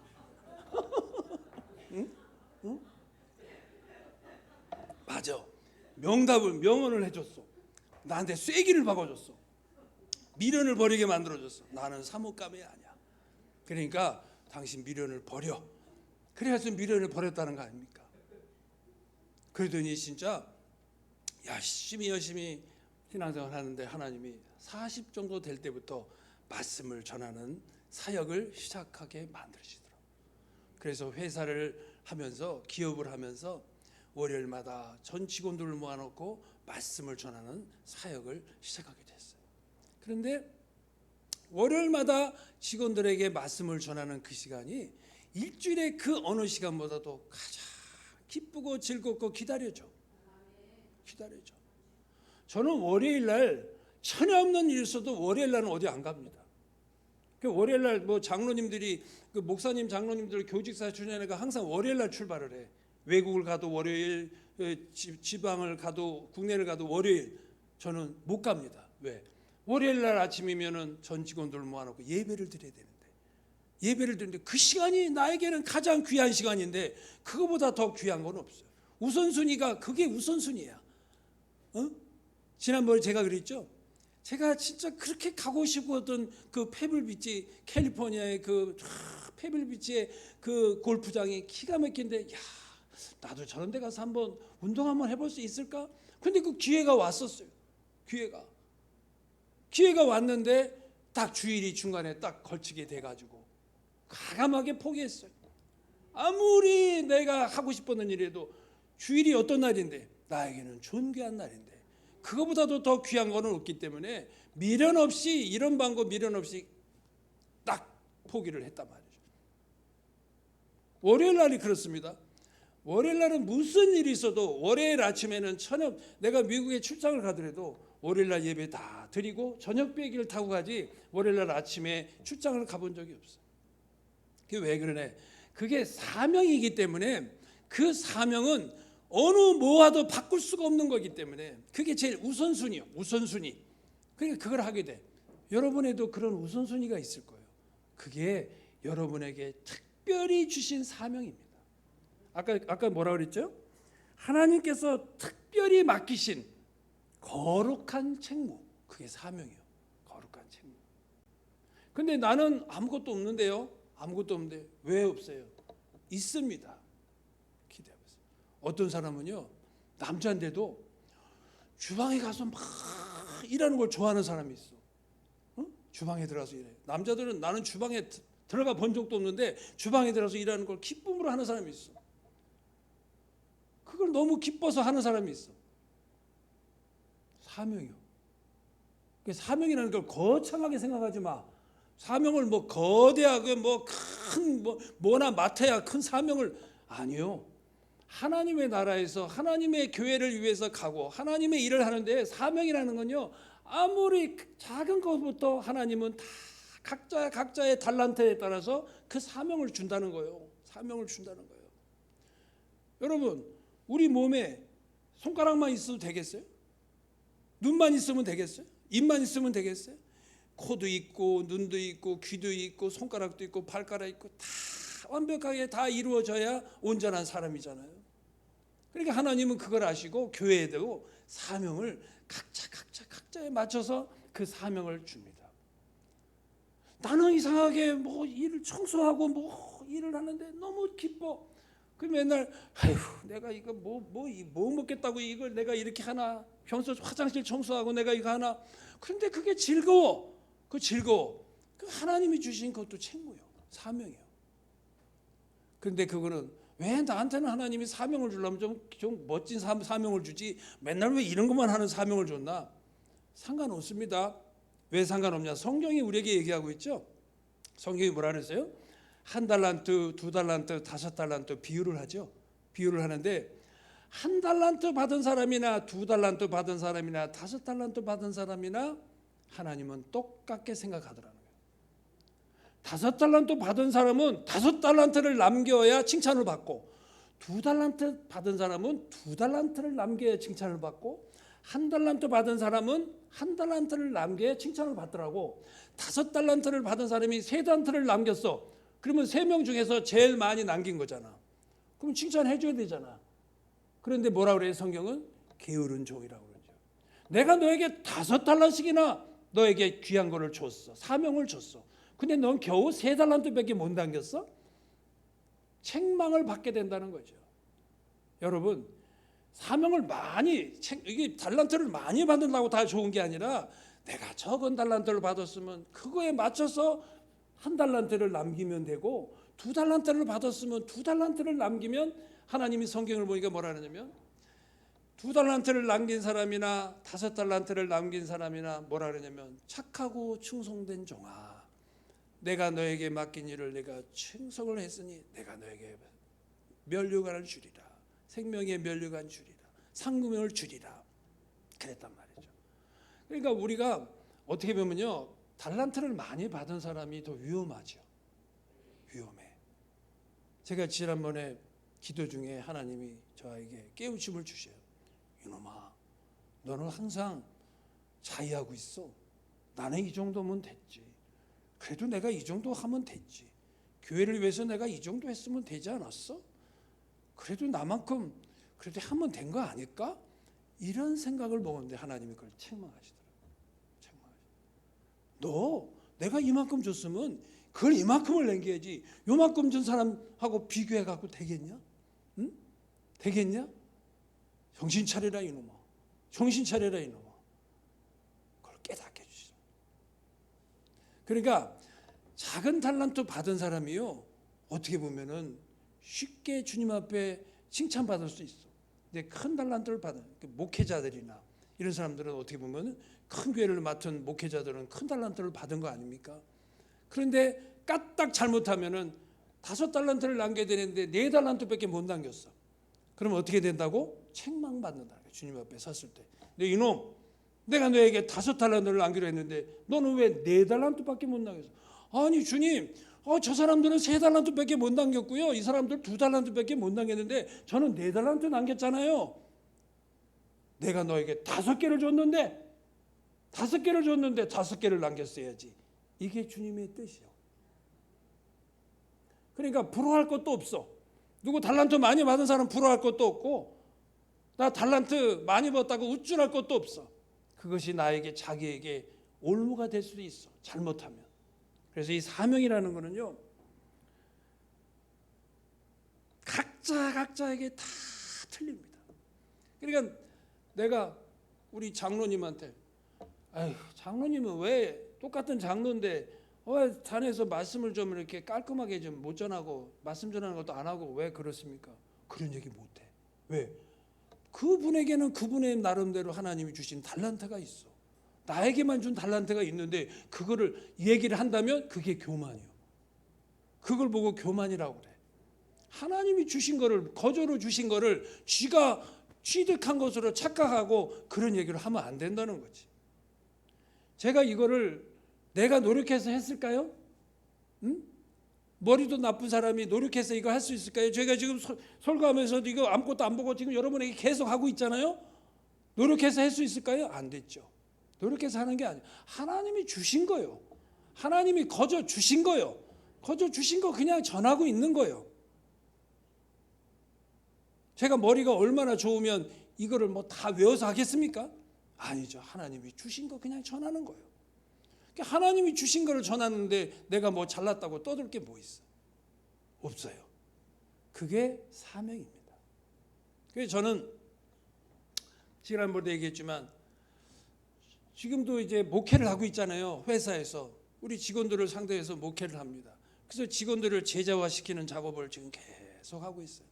응? 응? 맞아. 명언을 해줬어. 나한테 쐐기를 박아줬어. 미련을 버리게 만들어줬어. 나는 사목감이 아니야. 그러니까 당신 미련을 버려. 그래서 미련을 버렸다는 거 아닙니까? 그러더니 진짜 열심히 신앙생활 하는데 하나님이 40 정도 될 때부터 말씀을 전하는 사역을 시작하게 만드시더라고요. 그래서 회사를 하면서 기업을 하면서 월요일마다 전 직원들을 모아놓고 말씀을 전하는 사역을 시작하게 됐어요. 그런데 월요일마다 직원들에게 말씀을 전하는 그 시간이 일주일의 그 어느 시간보다도 가장 기쁘고 즐겁고 기다려져. 저는 월요일날 천여 없는 일 있어도 월요일날은 어디 안 갑니다. 그 월요일날 뭐 장로님들이 그 목사님 장로님들 교직사 출연회가 항상 월요일날 출발을 해. 외국을 가도 월요일, 지방을 가도 국내를 가도 월요일. 저는 못 갑니다. 왜? 월요일날 아침이면은 전 직원들을 모아놓고 예배를 드려야 되는데 예배를 드리는데 그 시간이 나에게는 가장 귀한 시간인데 그거보다 더 귀한 건 없어요. 우선순위가 그게 우선순위야. 지난번에 제가 그랬죠. 제가 진짜 그렇게 가고 싶었던 그 페블비치, 캘리포니아의 그 페블비치의 그 골프장이 기가 막힌데, 야, 나도 저런 데 가서 한번 운동 한번 해볼 수 있을까? 근데 그 기회가 왔었어요. 기회가 왔는데 딱 주일이 중간에 딱 걸치게 돼가지고 과감하게 포기했어요. 아무리 내가 하고 싶었던 일에도 주일이 어떤 날인데 나에게는 존귀한 날인데 그거보다도 더 귀한 거는 없기 때문에 미련 없이 이런 방법 미련 없이 딱 포기를 했단 말이죠. 월요일 날이 그렇습니다. 월요일 날은 무슨 일이 있어도 월요일 아침에는 내가 미국에 출장을 가더라도 월요일 날 예배 다 드리고 저녁 비행기를 타고 가지 월요일 날 아침에 출장을 가본 적이 없어요. 그게 왜 그러네? 그게 사명이기 때문에 그 사명은 어느 뭐와도 바꿀 수가 없는 거기 때문에 그게 제일 우선순위요. 우선순위. 그러니까 그걸 하게 돼. 여러분에도 그런 우선순위가 있을 거예요. 그게 여러분에게 특별히 주신 사명입니다. 아까 뭐라 그랬죠? 하나님께서 특별히 맡기신 거룩한 책무. 그게 사명이에요. 거룩한 책무. 근데 나는 아무것도 없는데요. 아무것도 없는데 왜 없어요? 있습니다. 기대해보세요. 어떤 사람은요, 남자인데도 주방에 가서 막 일하는 걸 좋아하는 사람이 있어. 주방에 들어가서 일해. 남자들은 나는 주방에 들어가 본 적도 없는데 주방에 들어가서 일하는 걸 기쁨으로 하는 사람이 있어. 그걸 너무 기뻐서 하는 사람이 있어. 사명이요. 사명이라는 걸 거창하게 생각하지 마. 사명을 뭐 거대하게 뭐나 맡아야 큰 사명을 아니요. 하나님의 나라에서 하나님의 교회를 위해서 가고 하나님의 일을 하는데 사명이라는 건요. 아무리 작은 것부터 하나님은 다 각자의 달란트에 따라서 그 사명을 준다는 거예요. 사명을 준다는 거예요. 여러분, 우리 몸에 손가락만 있어도 되겠어요? 눈만 있으면 되겠어요? 입만 있으면 되겠어요? 코도 있고 눈도 있고 귀도 있고 손가락도 있고 발가락 있고 다 완벽하게 다 이루어져야 온전한 사람이잖아요. 그러니까 하나님은 그걸 아시고 교회에도 사명을 각자에 맞춰서 그 사명을 줍니다. 나는 이상하게 뭐 일을 청소하고 뭐 일을 하는데 너무 기뻐. 그 맨날 내가 이거 뭐 먹겠다고 이걸 내가 이렇게 하나. 평소 화장실 청소하고 내가 이거 하나. 그런데 그게 즐거워. 그 즐거워. 그 하나님이 주신 것도 책무예요. 사명이에요. 그런데 그거는 왜 나한테는 하나님이 사명을 주려면 좀 멋진 사명을 주지 맨날 왜 이런 것만 하는 사명을 줬나? 상관없습니다. 왜 상관없냐? 성경이 우리에게 얘기하고 있죠. 성경이 뭐라 그랬어요? 1달란트, 2달란트, 5달란트 비유를 하죠. 비유를 하는데 1달란트 받은 사람이나 2달란트 받은 사람이나 5달란트 받은 사람이나 하나님은 똑같게 생각하더라는 거예요. 5달란트 받은 사람은 5달란트를 남겨야 칭찬을 받고 2달란트 받은 사람은 2달란트를 남겨야 칭찬을 받고 1달란트 받은 사람은 1달란트를 남겨야 칭찬을 받더라고. 5달란트를 받은 사람이 3달란트를 남겼어. 그러면 3명 중에서 제일 많이 남긴 거잖아. 그럼 칭찬해 줘야 되잖아. 그런데 뭐라 그래요? 성경은 게으른 종이라고 그러죠. 내가 너에게 5달란트씩이나 너에게 귀한 거를 줬어. 사명을 줬어. 근데 넌 겨우 3달란트밖에 못 남겼어? 책망을 받게 된다는 거죠. 여러분, 사명을 이게 달란트를 많이 받는다고 다 좋은 게 아니라 내가 적은 달란트를 받았으면 그거에 맞춰서 1달란트를 남기면 되고 2달란트를 받았으면 2달란트를 남기면 하나님이 성경을 보니까 뭐라 하냐면 2달란트를 남긴 사람이나 5달란트를 남긴 사람이나 뭐라 그러냐면 착하고 충성된 종아, 내가 너에게 맡긴 일을 내가 충성을 했으니 내가 너에게 면류관을 주리라. 생명의 면류관 주리라. 상금을 주리라. 그랬단 말이죠. 그러니까 우리가 어떻게 보면요, 달란트를 많이 받은 사람이 더 위험하죠. 위험해. 제가 지난번에 기도 중에 하나님이 저에게 깨우침을 주셔요. 이놈아, 너는 항상 자의하고 있어. 나는 이 정도면 됐지. 그래도 내가 이 정도 하면 됐지. 교회를 위해서 내가 이 정도 했으면 되지 않았어? 그래도 나만큼 그래도 하면 된 거 아닐까? 이런 생각을 먹었는데 하나님이 그걸 책망하시더라고요. 너 내가 이만큼 줬으면 그걸 이만큼을 남겨야지. 요만큼 준 사람하고 비교해 갖고 되겠냐? 응? 되겠냐? 정신 차려라 이놈아. 정신 차려라 이놈아. 그걸 깨닫게 해주시죠. 그러니까 작은 달란트 받은 사람이요, 어떻게 보면은 쉽게 주님 앞에 칭찬받을 수 있어. 근데 큰 달란트를 받은 목회자들이나 이런 사람들은 어떻게 보면은 큰 교회를 맡은 목회자들은 큰 달란트를 받은 거 아닙니까? 그런데 까딱 잘못하면은 5달란트를 남겨야 되는데 4달란트밖에 못 남겼어. 그러면 어떻게 된다고? 책망받는다. 주님 앞에 섰을 때. 너 이놈, 내가 너에게 5달란트를 남기로 했는데 너는 왜 4달란트밖에 못 남겼어? 아니 주님, 저 사람들은 3달란트밖에 못 남겼고요. 이 사람들 2달란트밖에 못 남겼는데 저는 4달란트 남겼잖아요. 내가 너에게 5개를 줬는데 5개를 남겼어야지. 이게 주님의 뜻이요. 그러니까 부러워할 것도 없어. 누구 달란트 많이 받은 사람 부러워할 것도 없고, 나 달란트 많이 받았다고 우쭐할 것도 없어. 그것이 나에게, 자기에게 올무가 될 수도 있어, 잘못하면. 그래서 이 사명이라는 거는요, 각자에게 다 틀립니다. 그러니까 내가 우리 장로님한테, 장로님은 왜 똑같은 장로인데 단에서 말씀을 좀 이렇게 깔끔하게 좀 못 전하고 말씀 전하는 것도 안 하고 왜 그렇습니까? 그런 얘기 못 해. 왜? 그분에게는 그분의 나름대로 하나님이 주신 달란트가 있어. 나에게만 준 달란트가 있는데 그거를 얘기를 한다면 그게 교만이요. 그걸 보고 교만이라고 그래. 하나님이 주신 거를, 거저로 주신 거를 쥐가 취득한 것으로 착각하고 그런 얘기를 하면 안 된다는 거지. 제가 이거를 내가 노력해서 했을까요? 응? 머리도 나쁜 사람이 노력해서 이거 할 수 있을까요? 제가 지금 설교하면서도 이거 아무것도 안 보고 지금 여러분에게 계속 하고 있잖아요. 노력해서 할 수 있을까요? 안 됐죠. 노력해서 하는 게 아니에요. 하나님이 주신 거예요. 하나님이 거저 주신 거예요. 거저 주신 거 그냥 전하고 있는 거예요. 제가 머리가 얼마나 좋으면 이거를 뭐 다 외워서 하겠습니까? 아니죠. 하나님이 주신 거 그냥 전하는 거예요. 하나님이 주신 거를 전하는데 내가 뭐 잘났다고 떠들 게 뭐 있어? 없어요. 그게 사명입니다. 그래서 저는 지난번에 얘기했지만 지금도 이제 목회를 하고 있잖아요. 회사에서 우리 직원들을 상대해서 목회를 합니다. 그래서 직원들을 제자화시키는 작업을 지금 계속 하고 있어요.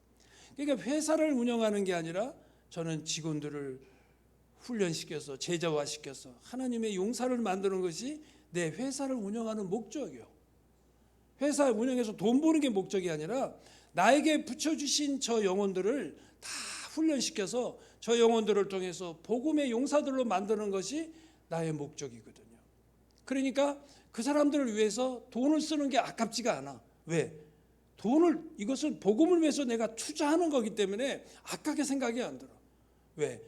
그러니까 회사를 운영하는 게 아니라 저는 직원들을 훈련시켜서 제자화시켜서 하나님의 용사를 만드는 것이 내 회사를 운영하는 목적이요. 회사 운영해서 돈 버는 게 목적이 아니라 나에게 붙여주신 저 영혼들을 다 훈련시켜서 저 영혼들을 통해서 복음의 용사들로 만드는 것이 나의 목적이거든요. 그러니까 그 사람들을 위해서 돈을 쓰는 게 아깝지가 않아. 왜? 이것은 복음을 위해서 내가 투자하는 거기 때문에 아깝게 생각이 안 들어. 왜?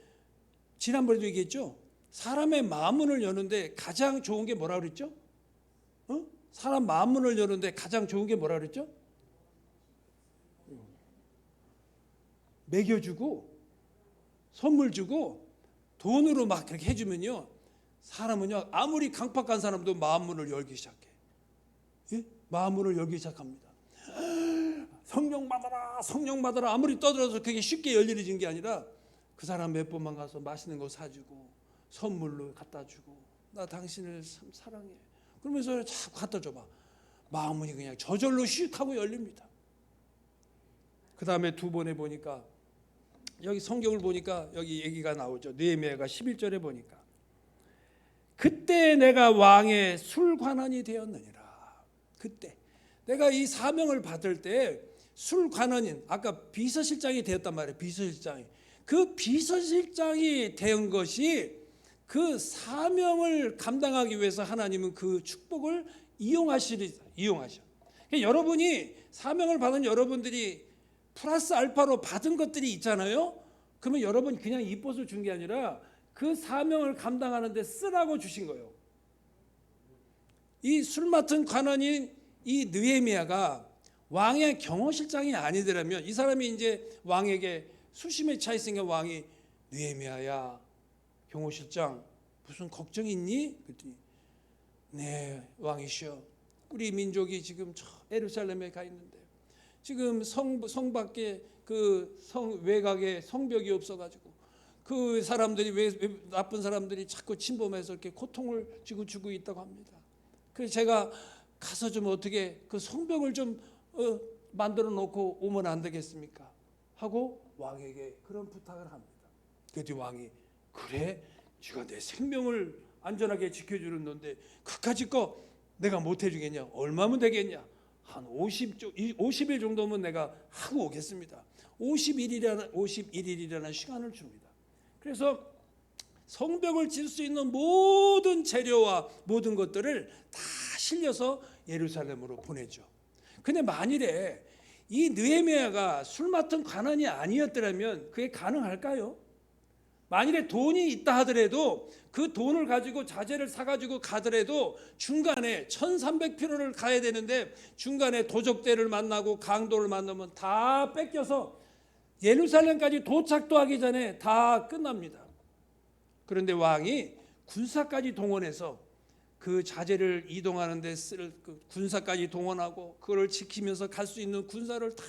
지난번에도 얘기했죠. 사람의 마음문을 여는데 가장 좋은 게 뭐라 그랬죠? 사람 마음문을 여는데 가장 좋은 게 뭐라 그랬죠? 먹여주고 선물 주고 돈으로 막 그렇게 해주면요, 사람은요 아무리 강팍한 사람도 마음문을 열기 시작해. 예? 마음문을 열기 시작합니다. 성령 받아라 아무리 떠들어서 그게 쉽게 열리는 게 아니라 그 사람 몇 번만 가서 맛있는 거 사주고 선물로 갖다 주고 나 당신을 참 사랑해 그러면서 자꾸 갖다 줘봐. 마음문이 그냥 저절로 슉 하고 열립니다. 그 다음에 두 번에 보니까 여기 성경을 보니까 여기 얘기가 나오죠. 느헤미야가 11절에 보니까 그때 내가 왕의 술관원이 되었느니라. 그때 내가 이 사명을 받을 때 술관원인, 아까 비서실장이 되었단 말이에요. 비서실장이. 그 비서실장이 된 것이 그 사명을 감당하기 위해서 하나님은 그 축복을 이용하셔. 그러니까 여러분이 사명을 받은 여러분들이 플러스 알파로 받은 것들이 있잖아요. 그러면 여러분 그냥 이뻐서 준 게 아니라 그 사명을 감당하는 데 쓰라고 주신 거예요. 이 술 맡은 관원인 이 느헤미야가 왕의 경호실장이 아니더라면 이 사람이 이제 왕에게 수심에 차 있으니까 왕이 느헤미야야 경호실장 무슨 걱정 있니? 그랬더니 네 왕이시여 우리 민족이 지금 저 예루살렘에 가 있는데 지금 성 밖에 그 성 외곽에 성벽이 없어가지고 그 사람들이 나쁜 사람들이 자꾸 침범해서 이렇게 고통을 주고 있다고 합니다. 그래서 제가 가서 좀 어떻게 그 성벽을 좀 만들어 놓고 오면 안 되겠습니까? 하고 왕에게 그런 부탁을 합니다. 그랬더니 왕이 그래? 네가 내 생명을 안전하게 지켜주는 넌데 그까짓 거 내가 못 해주겠냐? 얼마면 되겠냐? 한 50일 정도면 내가 하고 오겠습니다. 51일이라는 시간을 줍니다. 그래서 성벽을 질 수 있는 모든 재료와 모든 것들을 다 실려서 예루살렘으로 보내죠. 근데 만일에 이 느헤미야가 술 맡은 관원이 아니었더라면 그게 가능할까요? 만일에 돈이 있다 하더라도 그 돈을 가지고 자재를 사가지고 가더라도 중간에 1300km를 가야 되는데 중간에 도적대를 만나고 강도를 만나면 다 뺏겨서 예루살렘까지 도착도 하기 전에 다 끝납니다. 그런데 왕이 군사까지 동원해서 그 자재를 이동하는데 쓸 그 군사까지 동원하고 그걸 지키면서 갈 수 있는 군사를 다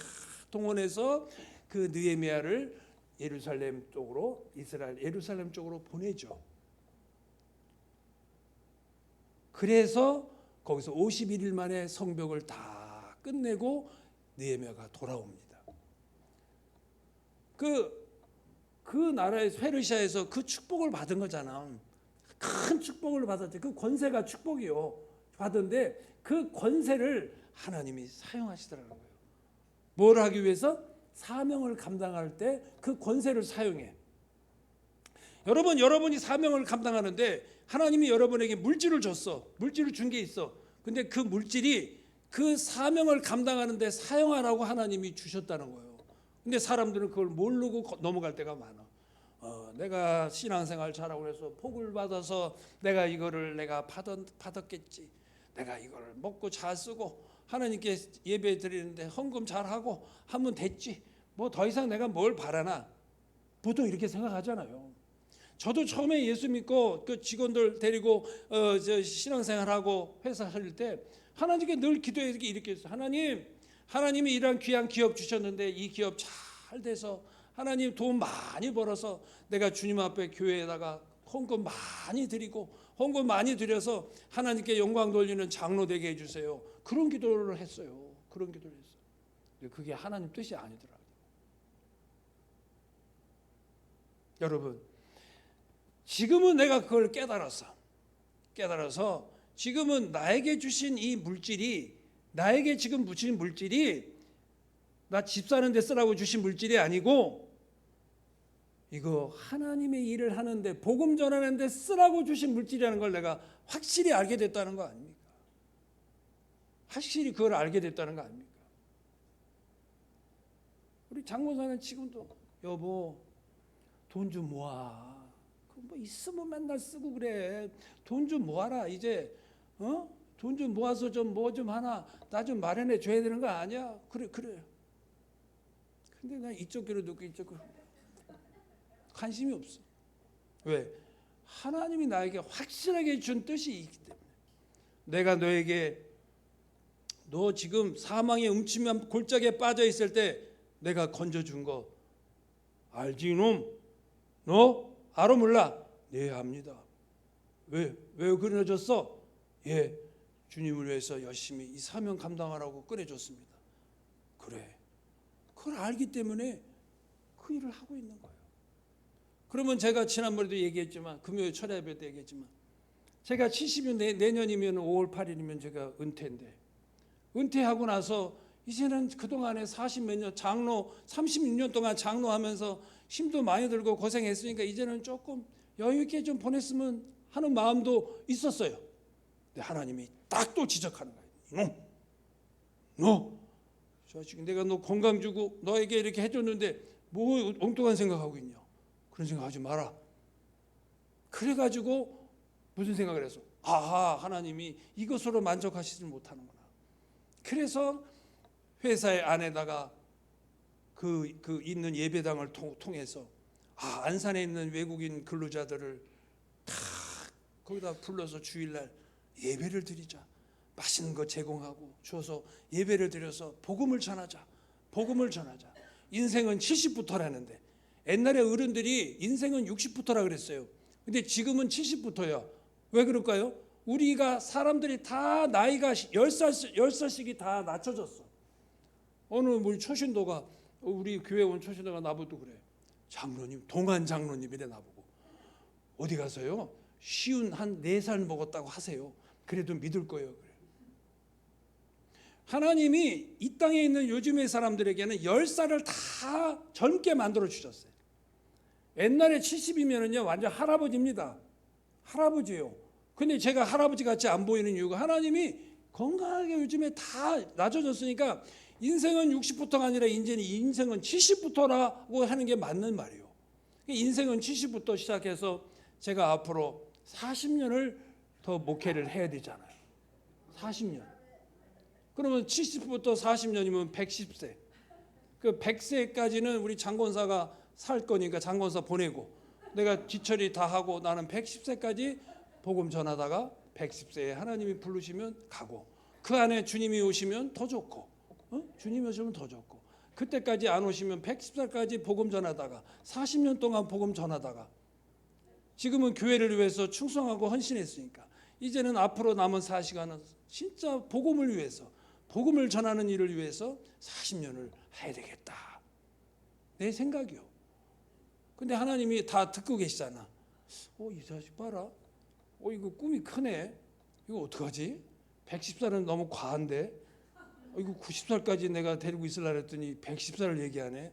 동원해서 그 느헤미야를 예루살렘 쪽으로 이스라엘 예루살렘 쪽으로 보내죠. 그래서 거기서 51일 만에 성벽을 다 끝내고 느헤미야가 돌아옵니다. 그 나라의 페르시아에서 그 축복을 받은 거잖아. 큰 축복을 받았지. 그 권세가 축복이요. 받은데 그 권세를 하나님이 사용하시더라고요. 뭘 하기 위해서? 사명을 감당할 때 그 권세를 사용해. 여러분이 사명을 감당하는데 하나님이 여러분에게 물질을 줬어. 물질을 준 게 있어. 근데 그 물질이 그 사명을 감당하는 데 사용하라고 하나님이 주셨다는 거예요. 근데 사람들은 그걸 모르고 넘어갈 때가 많아. 내가 신앙생활 잘하고 해서 복을 받아서 내가 이거를 내가 받았겠지. 내가 이걸 먹고 잘 쓰고 하나님께 예배 드리는데 헌금 잘하고 하면 됐지. 뭐 더 이상 내가 뭘 바라나. 보통 이렇게 생각하잖아요. 저도 처음에 예수 믿고 그 직원들 데리고 신앙생활하고 회사 할 때 하나님께 늘 기도해 이렇게 했어요. 하나님이 이런 귀한 기업 주셨는데 이 기업 잘 돼서 하나님 돈 많이 벌어서 내가 주님 앞에 교회에다가 헌금 많이 드리고 헌금 많이 드려서 하나님께 영광 돌리는 장로 되게 해주세요. 그런 기도를 했어요. 그런 기도를 했어요. 근데 그게 하나님 뜻이 아니더라고요. 여러분, 지금은 내가 그걸 깨달아서 지금은 나에게 주신 이 물질이 나에게 지금 주신 물질이 나 집 사는 데 쓰라고 주신 물질이 아니고 이거 하나님의 일을 하는데 복음 전하는데 쓰라고 주신 물질이라는 걸 내가 확실히 알게 됐다는 거 아닙니까? 확실히 그걸 알게 됐다는 거 아닙니까? 우리 장모사는 지금도 여보 돈 좀 모아. 뭐 있으면 맨날 쓰고 그래. 돈 좀 모아라. 이제 돈 좀 모아서 좀 뭐 좀 하나 나 좀 마련해 줘야 되는 거 아니야? 그래. 근데 나 이쪽 귀로 듣고 이쪽 귀로 관심이 없어. 왜? 하나님이 나에게 확실하게 준 뜻이 있기 때문에. 내가 너에게 너 지금 사망의 음침한 골짜기에 빠져 있을 때 내가 건져준 거 알지 이놈? 너 알아 몰라? 네 압니다. 왜 그래줬어? 예, 주님을 위해서 열심히 이 사명 감당하라고 꺼내줬습니다. 그래, 그걸 알기 때문에 그 일을 하고 있는 거예요. 그러면 제가 지난번에도 얘기했지만 금요일 철야 예배 때 얘기했지만 제가 70년 내년이면 5월 8일이면 제가 은퇴인데 은퇴하고 나서 이제는 그동안에 40몇 년 장로 36년 동안 장로하면서 힘도 많이 들고 고생했으니까 이제는 조금 여유 있게 좀 보냈으면 하는 마음도 있었어요. 근데 하나님이 딱 또 지적하는 거예요. 너 자식 내가 너 건강 주고 너에게 이렇게 해줬는데 뭐 엉뚱한 생각하고 있냐. 그런 생각하지 마라. 그래가지고 무슨 생각을 해서 아하 하나님이 이것으로 만족하시지 못하는구나. 그래서 회사의 안에다가 그 있는 예배당을 통해서 안산에 있는 외국인 근로자들을 다 거기다 불러서 주일날 예배를 드리자. 맛있는 거 제공하고 줘서 예배를 드려서 복음을 전하자. 인생은 70부터라는데 옛날에 어른들이 인생은 60부터라 그랬어요. 근데 지금은 70부터야. 왜 그럴까요? 우리가 사람들이 다 나이가 10살씩이 다 낮춰졌어. 어느 우리 초신도가 우리 교회 온 초신도가 나보고 그래. 장로님, 동안 장로님이래 나보고. 어디 가서요? 쉬운 한 4살 먹었다고 하세요. 그래도 믿을 거예요. 그래. 하나님이 이 땅에 있는 요즘의 사람들에게는 10살을 다 젊게 만들어 주셨어요. 옛날에 70이면은요 완전 할아버지입니다. 할아버지예요. 근데 제가 할아버지 같이 안 보이는 이유가 하나님이 건강하게 요즘에 다 낮아졌으니까 인생은 60부터가 아니라 이제는 인생은 70부터라고 하는 게 맞는 말이에요. 인생은 70부터 시작해서 제가 앞으로 40년을 더 목회를 해야 되잖아요. 40년. 그러면 70부터 40년이면 110세. 그 100세까지는 우리 장권사가 살 거니까 장권사 보내고 내가 뒤처리 다 하고 나는 110세까지 복음 전하다가 110세에 하나님이 부르시면 가고 그 안에 주님이 오시면 더 좋고 주님이 오시면 더 좋고 그때까지 안 오시면 110살까지 복음 전하다가 40년 동안 복음 전하다가 지금은 교회를 위해서 충성하고 헌신했으니까 이제는 앞으로 남은 4시간은 진짜 복음을 위해서 복음을 전하는 일을 위해서 40년을 해야 되겠다. 내 생각이요. 근데 하나님이 다 듣고 계시잖아. 이 자식 봐라. 이거 꿈이 크네. 이거 어떡하지? 110살은 너무 과한데. 이거 90살까지 내가 데리고 있으려 했더니 110살을 얘기하네.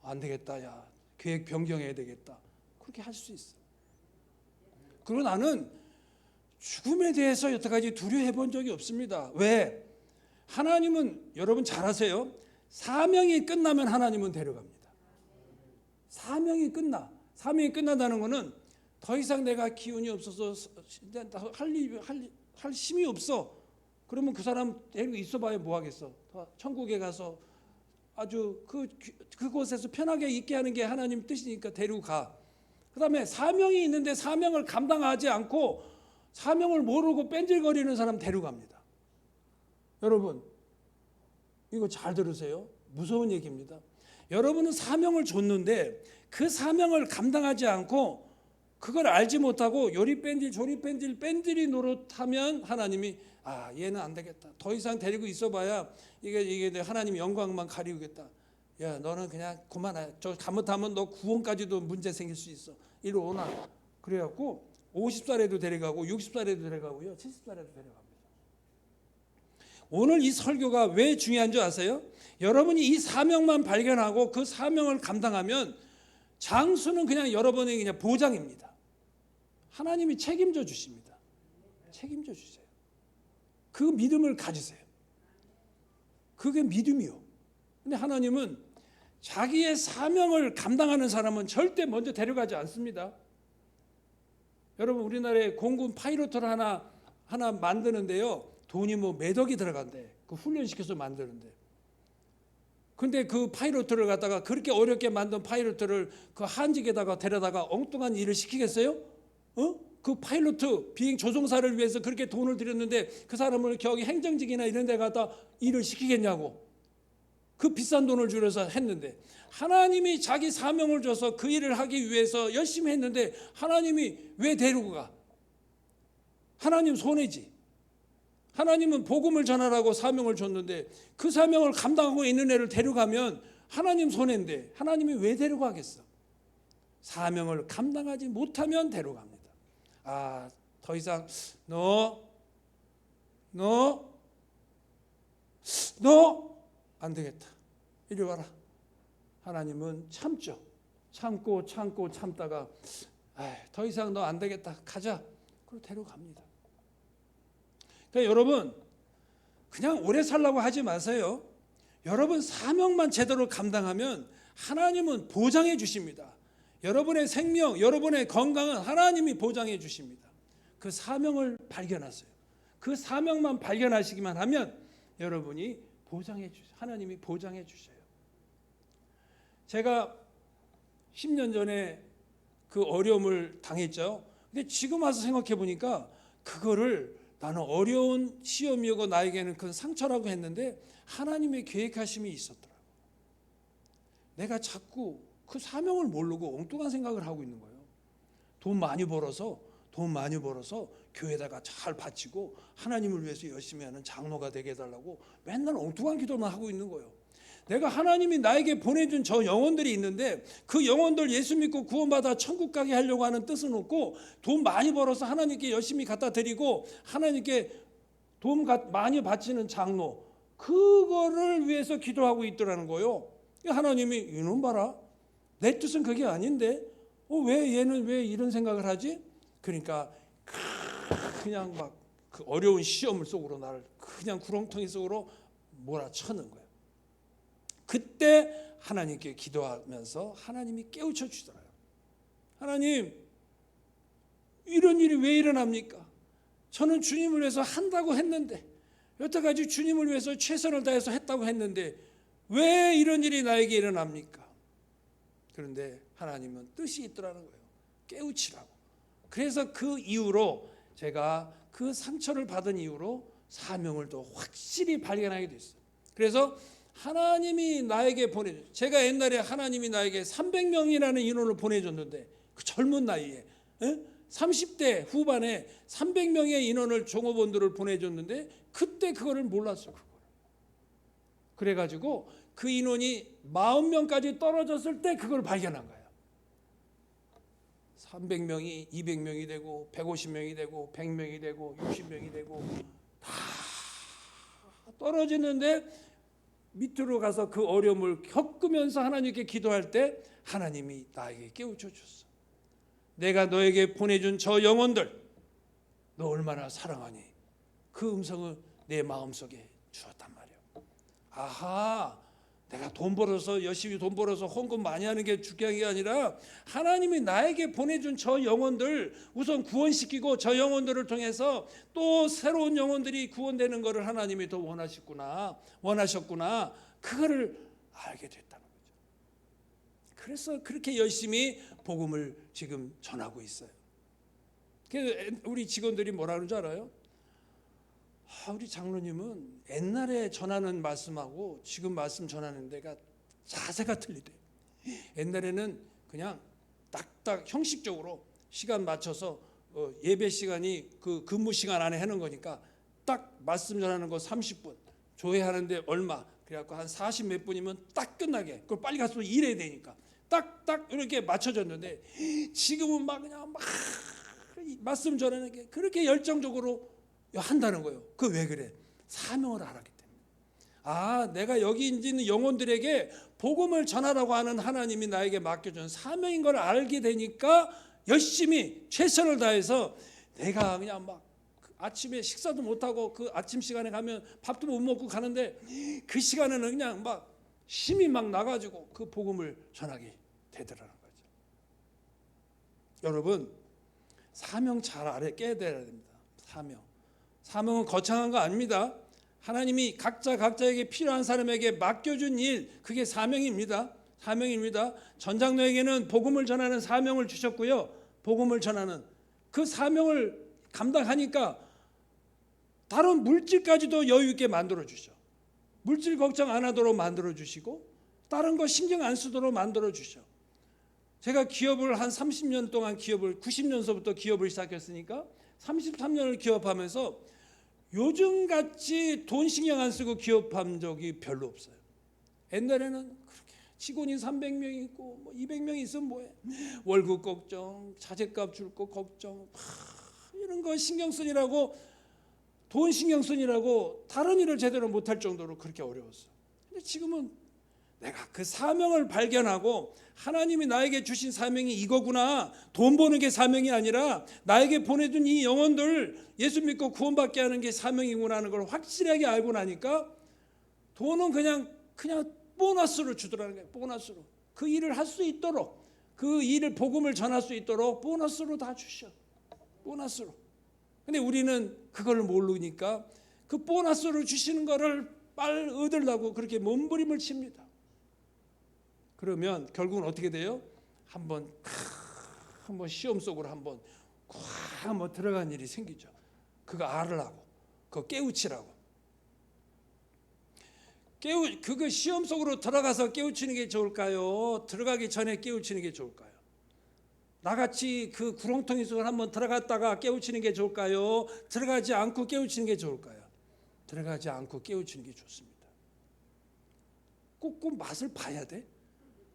안 되겠다. 야, 계획 변경해야 되겠다. 그렇게 할 수 있어. 그리고 나는 죽음에 대해서 여태까지 두려워해 본 적이 없습니다. 왜? 하나님은 여러분 잘 아세요. 사명이 끝나면 하나님은 데려갑니다. 사명이 끝난다는 것은 더 이상 내가 기운이 없어서 할 힘이 없어. 그러면 그 사람 데리고 있어봐야 뭐 하겠어. 천국에 가서 아주 그곳에서 편하게 있게 하는 게 하나님 뜻이니까 데리고 가. 그다음에 사명이 있는데 사명을 감당하지 않고 사명을 모르고 뺀질거리는 사람 데려갑니다. 여러분 이거 잘 들으세요. 무서운 얘기입니다. 여러분은 사명을 줬는데 그 사명을 감당하지 않고 그걸 알지 못하고 요리 뺀질 조리 뺀질 뺀질이 노릇하면 하나님이 얘는 안 되겠다. 더 이상 데리고 있어봐야 이게 하나님 영광만 가리우겠다. 야 너는 그냥 그만해. 저 잘못하면 너 구원까지도 문제 생길 수 있어. 이리 오나. 그래갖고 50살에도 데려가고 60살에도 데려가고요. 70살에도 데려갑니다. 오늘 이 설교가 왜 중요한 줄 아세요? 여러분이 이 사명만 발견하고 그 사명을 감당하면 장수는 그냥 여러분의 그냥 보장입니다. 하나님이 책임져 주십니다. 책임져 주세요. 그 믿음을 가지세요. 그게 믿음이요. 근데 하나님은 자기의 사명을 감당하는 사람은 절대 먼저 데려가지 않습니다. 여러분 우리나라에 공군 파이로트를 하나 만드는데요. 돈이 몇 억이 들어간대. 그 훈련시켜서 만드는데. 근데 그 파이로트를 갖다가 그렇게 어렵게 만든 파이로트를 그 한직에다가 데려다가 엉뚱한 일을 시키겠어요? 그 파이로트 비행 조종사를 위해서 그렇게 돈을 들였는데 그 사람을 겨우 행정직이나 이런 데 갖다 일을 시키겠냐고. 그 비싼 돈을 줄여서 했는데 하나님이 자기 사명을 줘서 그 일을 하기 위해서 열심히 했는데 하나님이 왜 데리고 가? 하나님 손해지. 하나님은 복음을 전하라고 사명을 줬는데 그 사명을 감당하고 있는 애를 데려가면 하나님 손해인데 하나님이 왜 데려가겠어? 사명을 감당하지 못하면 데려갑니다. 더 이상 너 안 되겠다. 이리 와라. 하나님은 참죠. 참고 참다가 더 이상 너 안 되겠다. 가자. 그리고 데려갑니다. 그러니까 여러분 그냥 오래 살라고 하지 마세요. 여러분 사명만 제대로 감당하면 하나님은 보장해 주십니다. 여러분의 생명, 여러분의 건강은 하나님이 보장해 주십니다. 그 사명을 발견하세요. 그 사명만 발견하시기만 하면 여러분이 하나님이 보장해 주셔요. 제가 10년 전에 그 어려움을 당했죠. 근데 지금 와서 생각해 보니까 그거를 나는 어려운 시험이고 나에게는 큰 상처라고 했는데 하나님의 계획하심이 있었더라고요. 내가 자꾸 그 사명을 모르고 엉뚱한 생각을 하고 있는 거예요. 돈 많이 벌어서 교회에다가 잘 바치고 하나님을 위해서 열심히 하는 장로가 되게 해달라고 맨날 엉뚱한 기도만 하고 있는 거예요. 내가 하나님이 나에게 보내준 저 영혼들이 있는데 그 영혼들 예수 믿고 구원받아 천국 가게 하려고 하는 뜻은 없고 돈 많이 벌어서 하나님께 열심히 갖다 드리고 하나님께 돈 많이 바치는 장로 그거를 위해서 기도하고 있더라는 거예요. 하나님이 이놈 봐라. 내 뜻은 그게 아닌데 왜 얘는 왜 이런 생각을 하지? 그러니까 그냥 막 그 어려운 시험 속으로 나를 그냥 구렁텅이 속으로 몰아쳐는 거예요. 그때 하나님께 기도하면서 하나님이 깨우쳐 주더라고요. 하나님, 이런 일이 왜 일어납니까? 저는 주님을 위해서 한다고 했는데, 여태까지 주님을 위해서 최선을 다해서 했다고 했는데 왜 이런 일이 나에게 일어납니까? 그런데 하나님은 뜻이 있더라는 거예요. 깨우치라고. 그래서 그 이후로 제가 그 상처를 받은 이후로 사명을 더 확실히 발견하게 됐어요. 그래서 하나님이 나에게 보내줘. 제가 옛날에 하나님이 나에게 300명이라는 인원을 보내줬는데 그 젊은 나이에 30대 후반에 300명의 인원을 종업원들을 보내줬는데 그때 그거를 몰랐어요. 그래가지고 그 인원이 40명까지 떨어졌을 때 그걸 발견한 거예요. 300명이 200명이 되고 150명이 되고 100명이 되고 60명이 되고 다 떨어지는데 밑으로 가서 그 어려움을 겪으면서 하나님께 기도할 때 하나님이 나에게 깨우쳐 줬어. 내가 너에게 보내준 저 영혼들 너 얼마나 사랑하니? 그 음성을 내 마음속에 주었단 말이에요. 아하, 내가 돈 벌어서 열심히 돈 벌어서 헌금 많이 하는 게 중요한 게 아니라 하나님이 나에게 보내준 저 영혼들 우선 구원시키고 저 영혼들을 통해서 또 새로운 영혼들이 구원되는 것을 하나님이 더 원하셨구나 그거를 알게 됐다는 거죠. 그래서 그렇게 열심히 복음을 지금 전하고 있어요. 그래서 우리 직원들이 뭐라 그러는 줄 알아요? 우리 장로님은 옛날에 전하는 말씀하고 지금 말씀 전하는 데가 자세가 틀리대. 옛날에는 그냥 딱딱 형식적으로 시간 맞춰서 예배 시간이 그 근무 시간 안에 하는 거니까 딱 말씀 전하는 거 30분, 조회하는데 얼마, 그래갖고 한 40 몇 분이면 딱 끝나게. 그걸 빨리 가서 일해야 되니까 딱딱 이렇게 맞춰졌는데 지금은 막 그냥 막 말씀 전하는 게 그렇게 열정적으로 한다는 거예요. 그 왜 그래? 사명을 알았기 때문에. 아, 내가 여기 있는 영혼들에게 복음을 전하라고 하는 하나님이 나에게 맡겨준 사명인 걸 알게 되니까 열심히 최선을 다해서 내가 그냥 막 아침에 식사도 못하고 그 아침 시간에 가면 밥도 못 먹고 가는데 그 시간에는 그냥 막 힘이 막 나가지고 그 복음을 전하게 되더라는 거죠. 여러분, 사명 잘 깨야 됩니다. 사명은 거창한 거 아닙니다. 하나님이 각자에게 필요한 사람에게 맡겨준 일, 그게 사명입니다. 전장로에게는 복음을 전하는 사명을 주셨고요. 복음을 전하는 그 사명을 감당하니까 다른 물질까지도 여유 있게 만들어 주셔. 물질 걱정 안 하도록 만들어 주시고 다른 거 신경 안 쓰도록 만들어 주셔. 제가 기업을 한 30년 동안 90년서부터 기업을 시작했으니까 33년을 기업하면서 요즘같이 돈 신경 안 쓰고 기업한 적이 별로 없어요. 옛날에는 그렇게 직원이 300명 있고 뭐 200명 있으면 뭐해. 월급 걱정, 자재값 줄 거 걱정, 이런 거 신경 쓰느라고 돈 신경 쓰느라고 다른 일을 제대로 못할 정도로 그렇게 어려웠어. 근데 지금은 내가 그 사명을 발견하고 하나님이 나에게 주신 사명이 이거구나. 돈 버는 게 사명이 아니라 나에게 보내준 이 영혼들 예수 믿고 구원받게 하는 게 사명이구나 하는 걸 확실하게 알고 나니까 돈은 그냥 보너스로 주더라는 거예요. 보너스로. 그 일을 할 수 있도록 그 일을 복음을 전할 수 있도록 보너스로 다 주셔. 보너스로. 근데 우리는 그걸 모르니까 그 보너스로 주시는 거를 빨리 얻으려고 그렇게 몸부림을 칩니다. 그러면 결국은 어떻게 돼요? 한번 시험 속으로 한번 들어간 일이 생기죠. 그거 알으라고, 그거 깨우치라고. 그거 시험 속으로 들어가서 깨우치는 게 좋을까요? 들어가기 전에 깨우치는 게 좋을까요? 나같이 그 구렁텅이 속으로 한번 들어갔다가 깨우치는 게 좋을까요? 들어가지 않고 깨우치는 게 좋을까요? 들어가지 않고 깨우치는 게 좋습니다. 꼭 맛을 봐야 돼?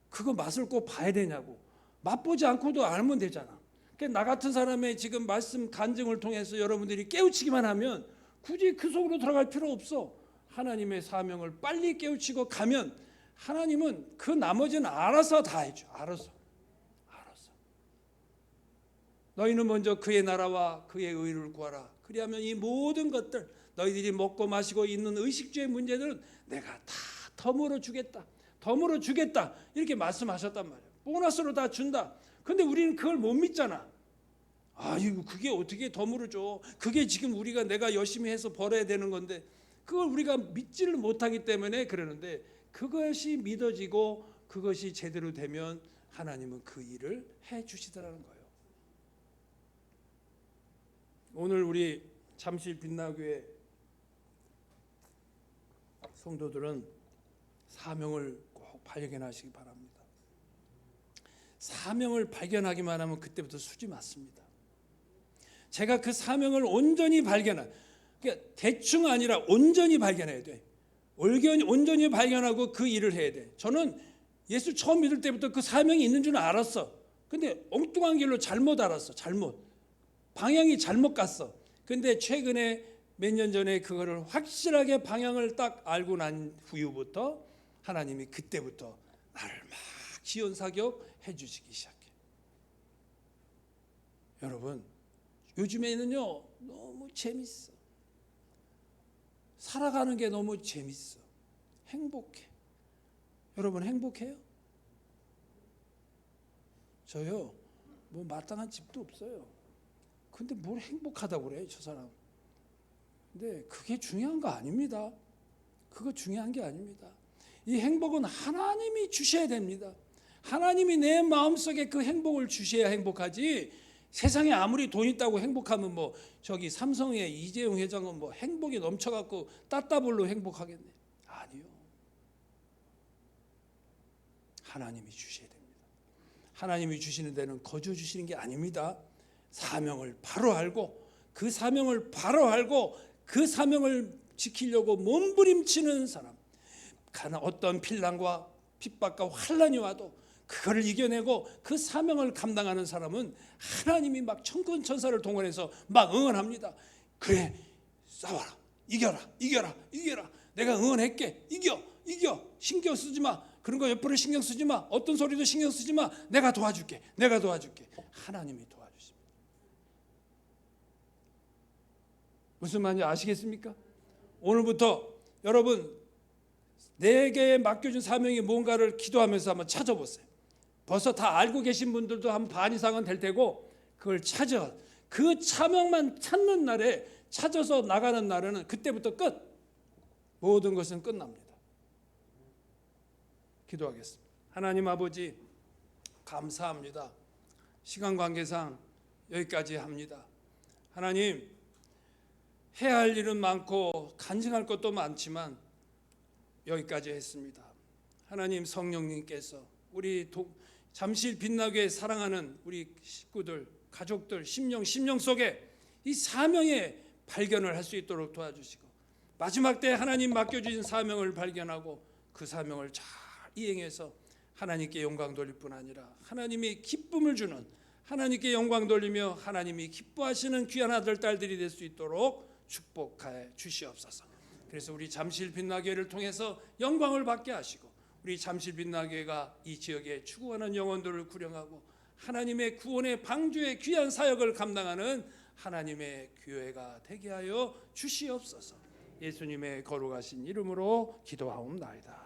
그거 맛을 꼭 봐야 되냐고. 맛보지 않고도 알면 되잖아. 그러니까 나 같은 사람의 지금 말씀 간증을 통해서 여러분들이 깨우치기만 하면 굳이 그 속으로 들어갈 필요 없어. 하나님의 사명을 빨리 깨우치고 가면 하나님은 그 나머지는 알아서 다 해줘. 알아서. 너희는 먼저 그의 나라와 그의 의를 구하라. 그리하면 이 모든 것들 너희들이 먹고 마시고 있는 의식주의 문제들은 내가 다 덤으로 주겠다. 덤으로 주겠다. 이렇게 말씀하셨단 말이에요. 보너스로 다 준다. 근데 우리는 그걸 못 믿잖아. 이거 그게 어떻게 덤으로 줘? 그게 지금 내가 열심히 해서 벌어야 되는 건데 그걸 우리가 믿지를 못하기 때문에 그러는데 그것이 믿어지고 그것이 제대로 되면 하나님은 그 일을 해 주시더라는 거예요. 오늘 우리 잠실 빛나교회 성도들은 사명을 꼭 발견하시기 바랍니다. 사명을 발견하기만 하면 그때부터 수지 맞습니다. 제가 그 사명을 온전히 그러니까 대충 아니라 온전히 발견해야 돼. 온전히 발견하고 그 일을 해야 돼. 저는 예수 처음 믿을 때부터 그 사명이 있는 줄 알았어. 근데 엉뚱한 길로 잘못 알았어. 방향이 잘못 갔어. 근데 최근에 몇 년 전에 그거를 확실하게 방향을 딱 알고 난 후부터 하나님이 그때부터 나를 막 지원사격 해주시기 시작해. 여러분 요즘에는요 너무 재밌어. 살아가는 게 너무 재밌어. 행복해. 여러분 행복해요? 저요 뭐 마땅한 집도 없어요. 근데 뭘 행복하다고 그래 저 사람. 근데 그게 중요한 거 아닙니다. 그거 중요한 게 아닙니다. 이 행복은 하나님이 주셔야 됩니다. 하나님이 내 마음속에 그 행복을 주셔야 행복하지. 세상에 아무리 돈 있다고 행복하면 저기 삼성의 이재용 회장은 행복이 넘쳐갖고 따따블로 행복하겠네. 아니요. 하나님이 주셔야 됩니다. 하나님이 주시는 데는 거저 주시는 게 아닙니다. 사명을 바로 알고 그 사명을 지키려고 몸부림치는 사람, 어떤 필랑과 핍박과 환난이 와도 그거를 이겨내고 그 사명을 감당하는 사람은 하나님이 막 천군 천사를 동원해서 막 응원합니다. 그래 싸워라, 이겨라. 내가 응원할게. 이겨. 신경 쓰지 마. 그런 거 옆으로 신경 쓰지 마. 어떤 소리도 신경 쓰지 마. 내가 도와줄게. 하나님이 도와주십니다. 무슨 말인지 아시겠습니까? 오늘부터 여러분 내게 맡겨준 사명이 뭔가를 기도하면서 한번 찾아보세요. 벌써 다 알고 계신 분들도 한 반 이상은 될 테고 그걸 그 사명만 찾는 날에 찾아서 나가는 날에는 그때부터 끝. 모든 것은 끝납니다. 기도하겠습니다. 하나님 아버지 감사합니다. 시간 관계상 여기까지 합니다. 하나님 해야 할 일은 많고 간증할 것도 많지만 여기까지 했습니다. 하나님 성령님께서 우리 잠실 빛나게 사랑하는 우리 식구들, 가족들, 심령 속에 이 사명의 발견을 할 수 있도록 도와주시고 마지막 때 하나님 맡겨주신 사명을 발견하고 그 사명을 잘 이행해서 하나님께 영광 돌릴 뿐 아니라 하나님이 기쁨을 주는, 하나님께 영광 돌리며 하나님이 기뻐하시는 귀한 아들 딸들이 될 수 있도록 축복하여 주시옵소서. 그래서 우리 잠실 빛나게를 통해서 영광을 받게 하시고 우리 잠실 빛나게가 이 지역에 추구하는 영혼들을 구령하고 하나님의 구원의 방주의 귀한 사역을 감당하는 하나님의 교회가 되게 하여 주시옵소서. 예수님의 거룩하신 이름으로 기도하옵나이다.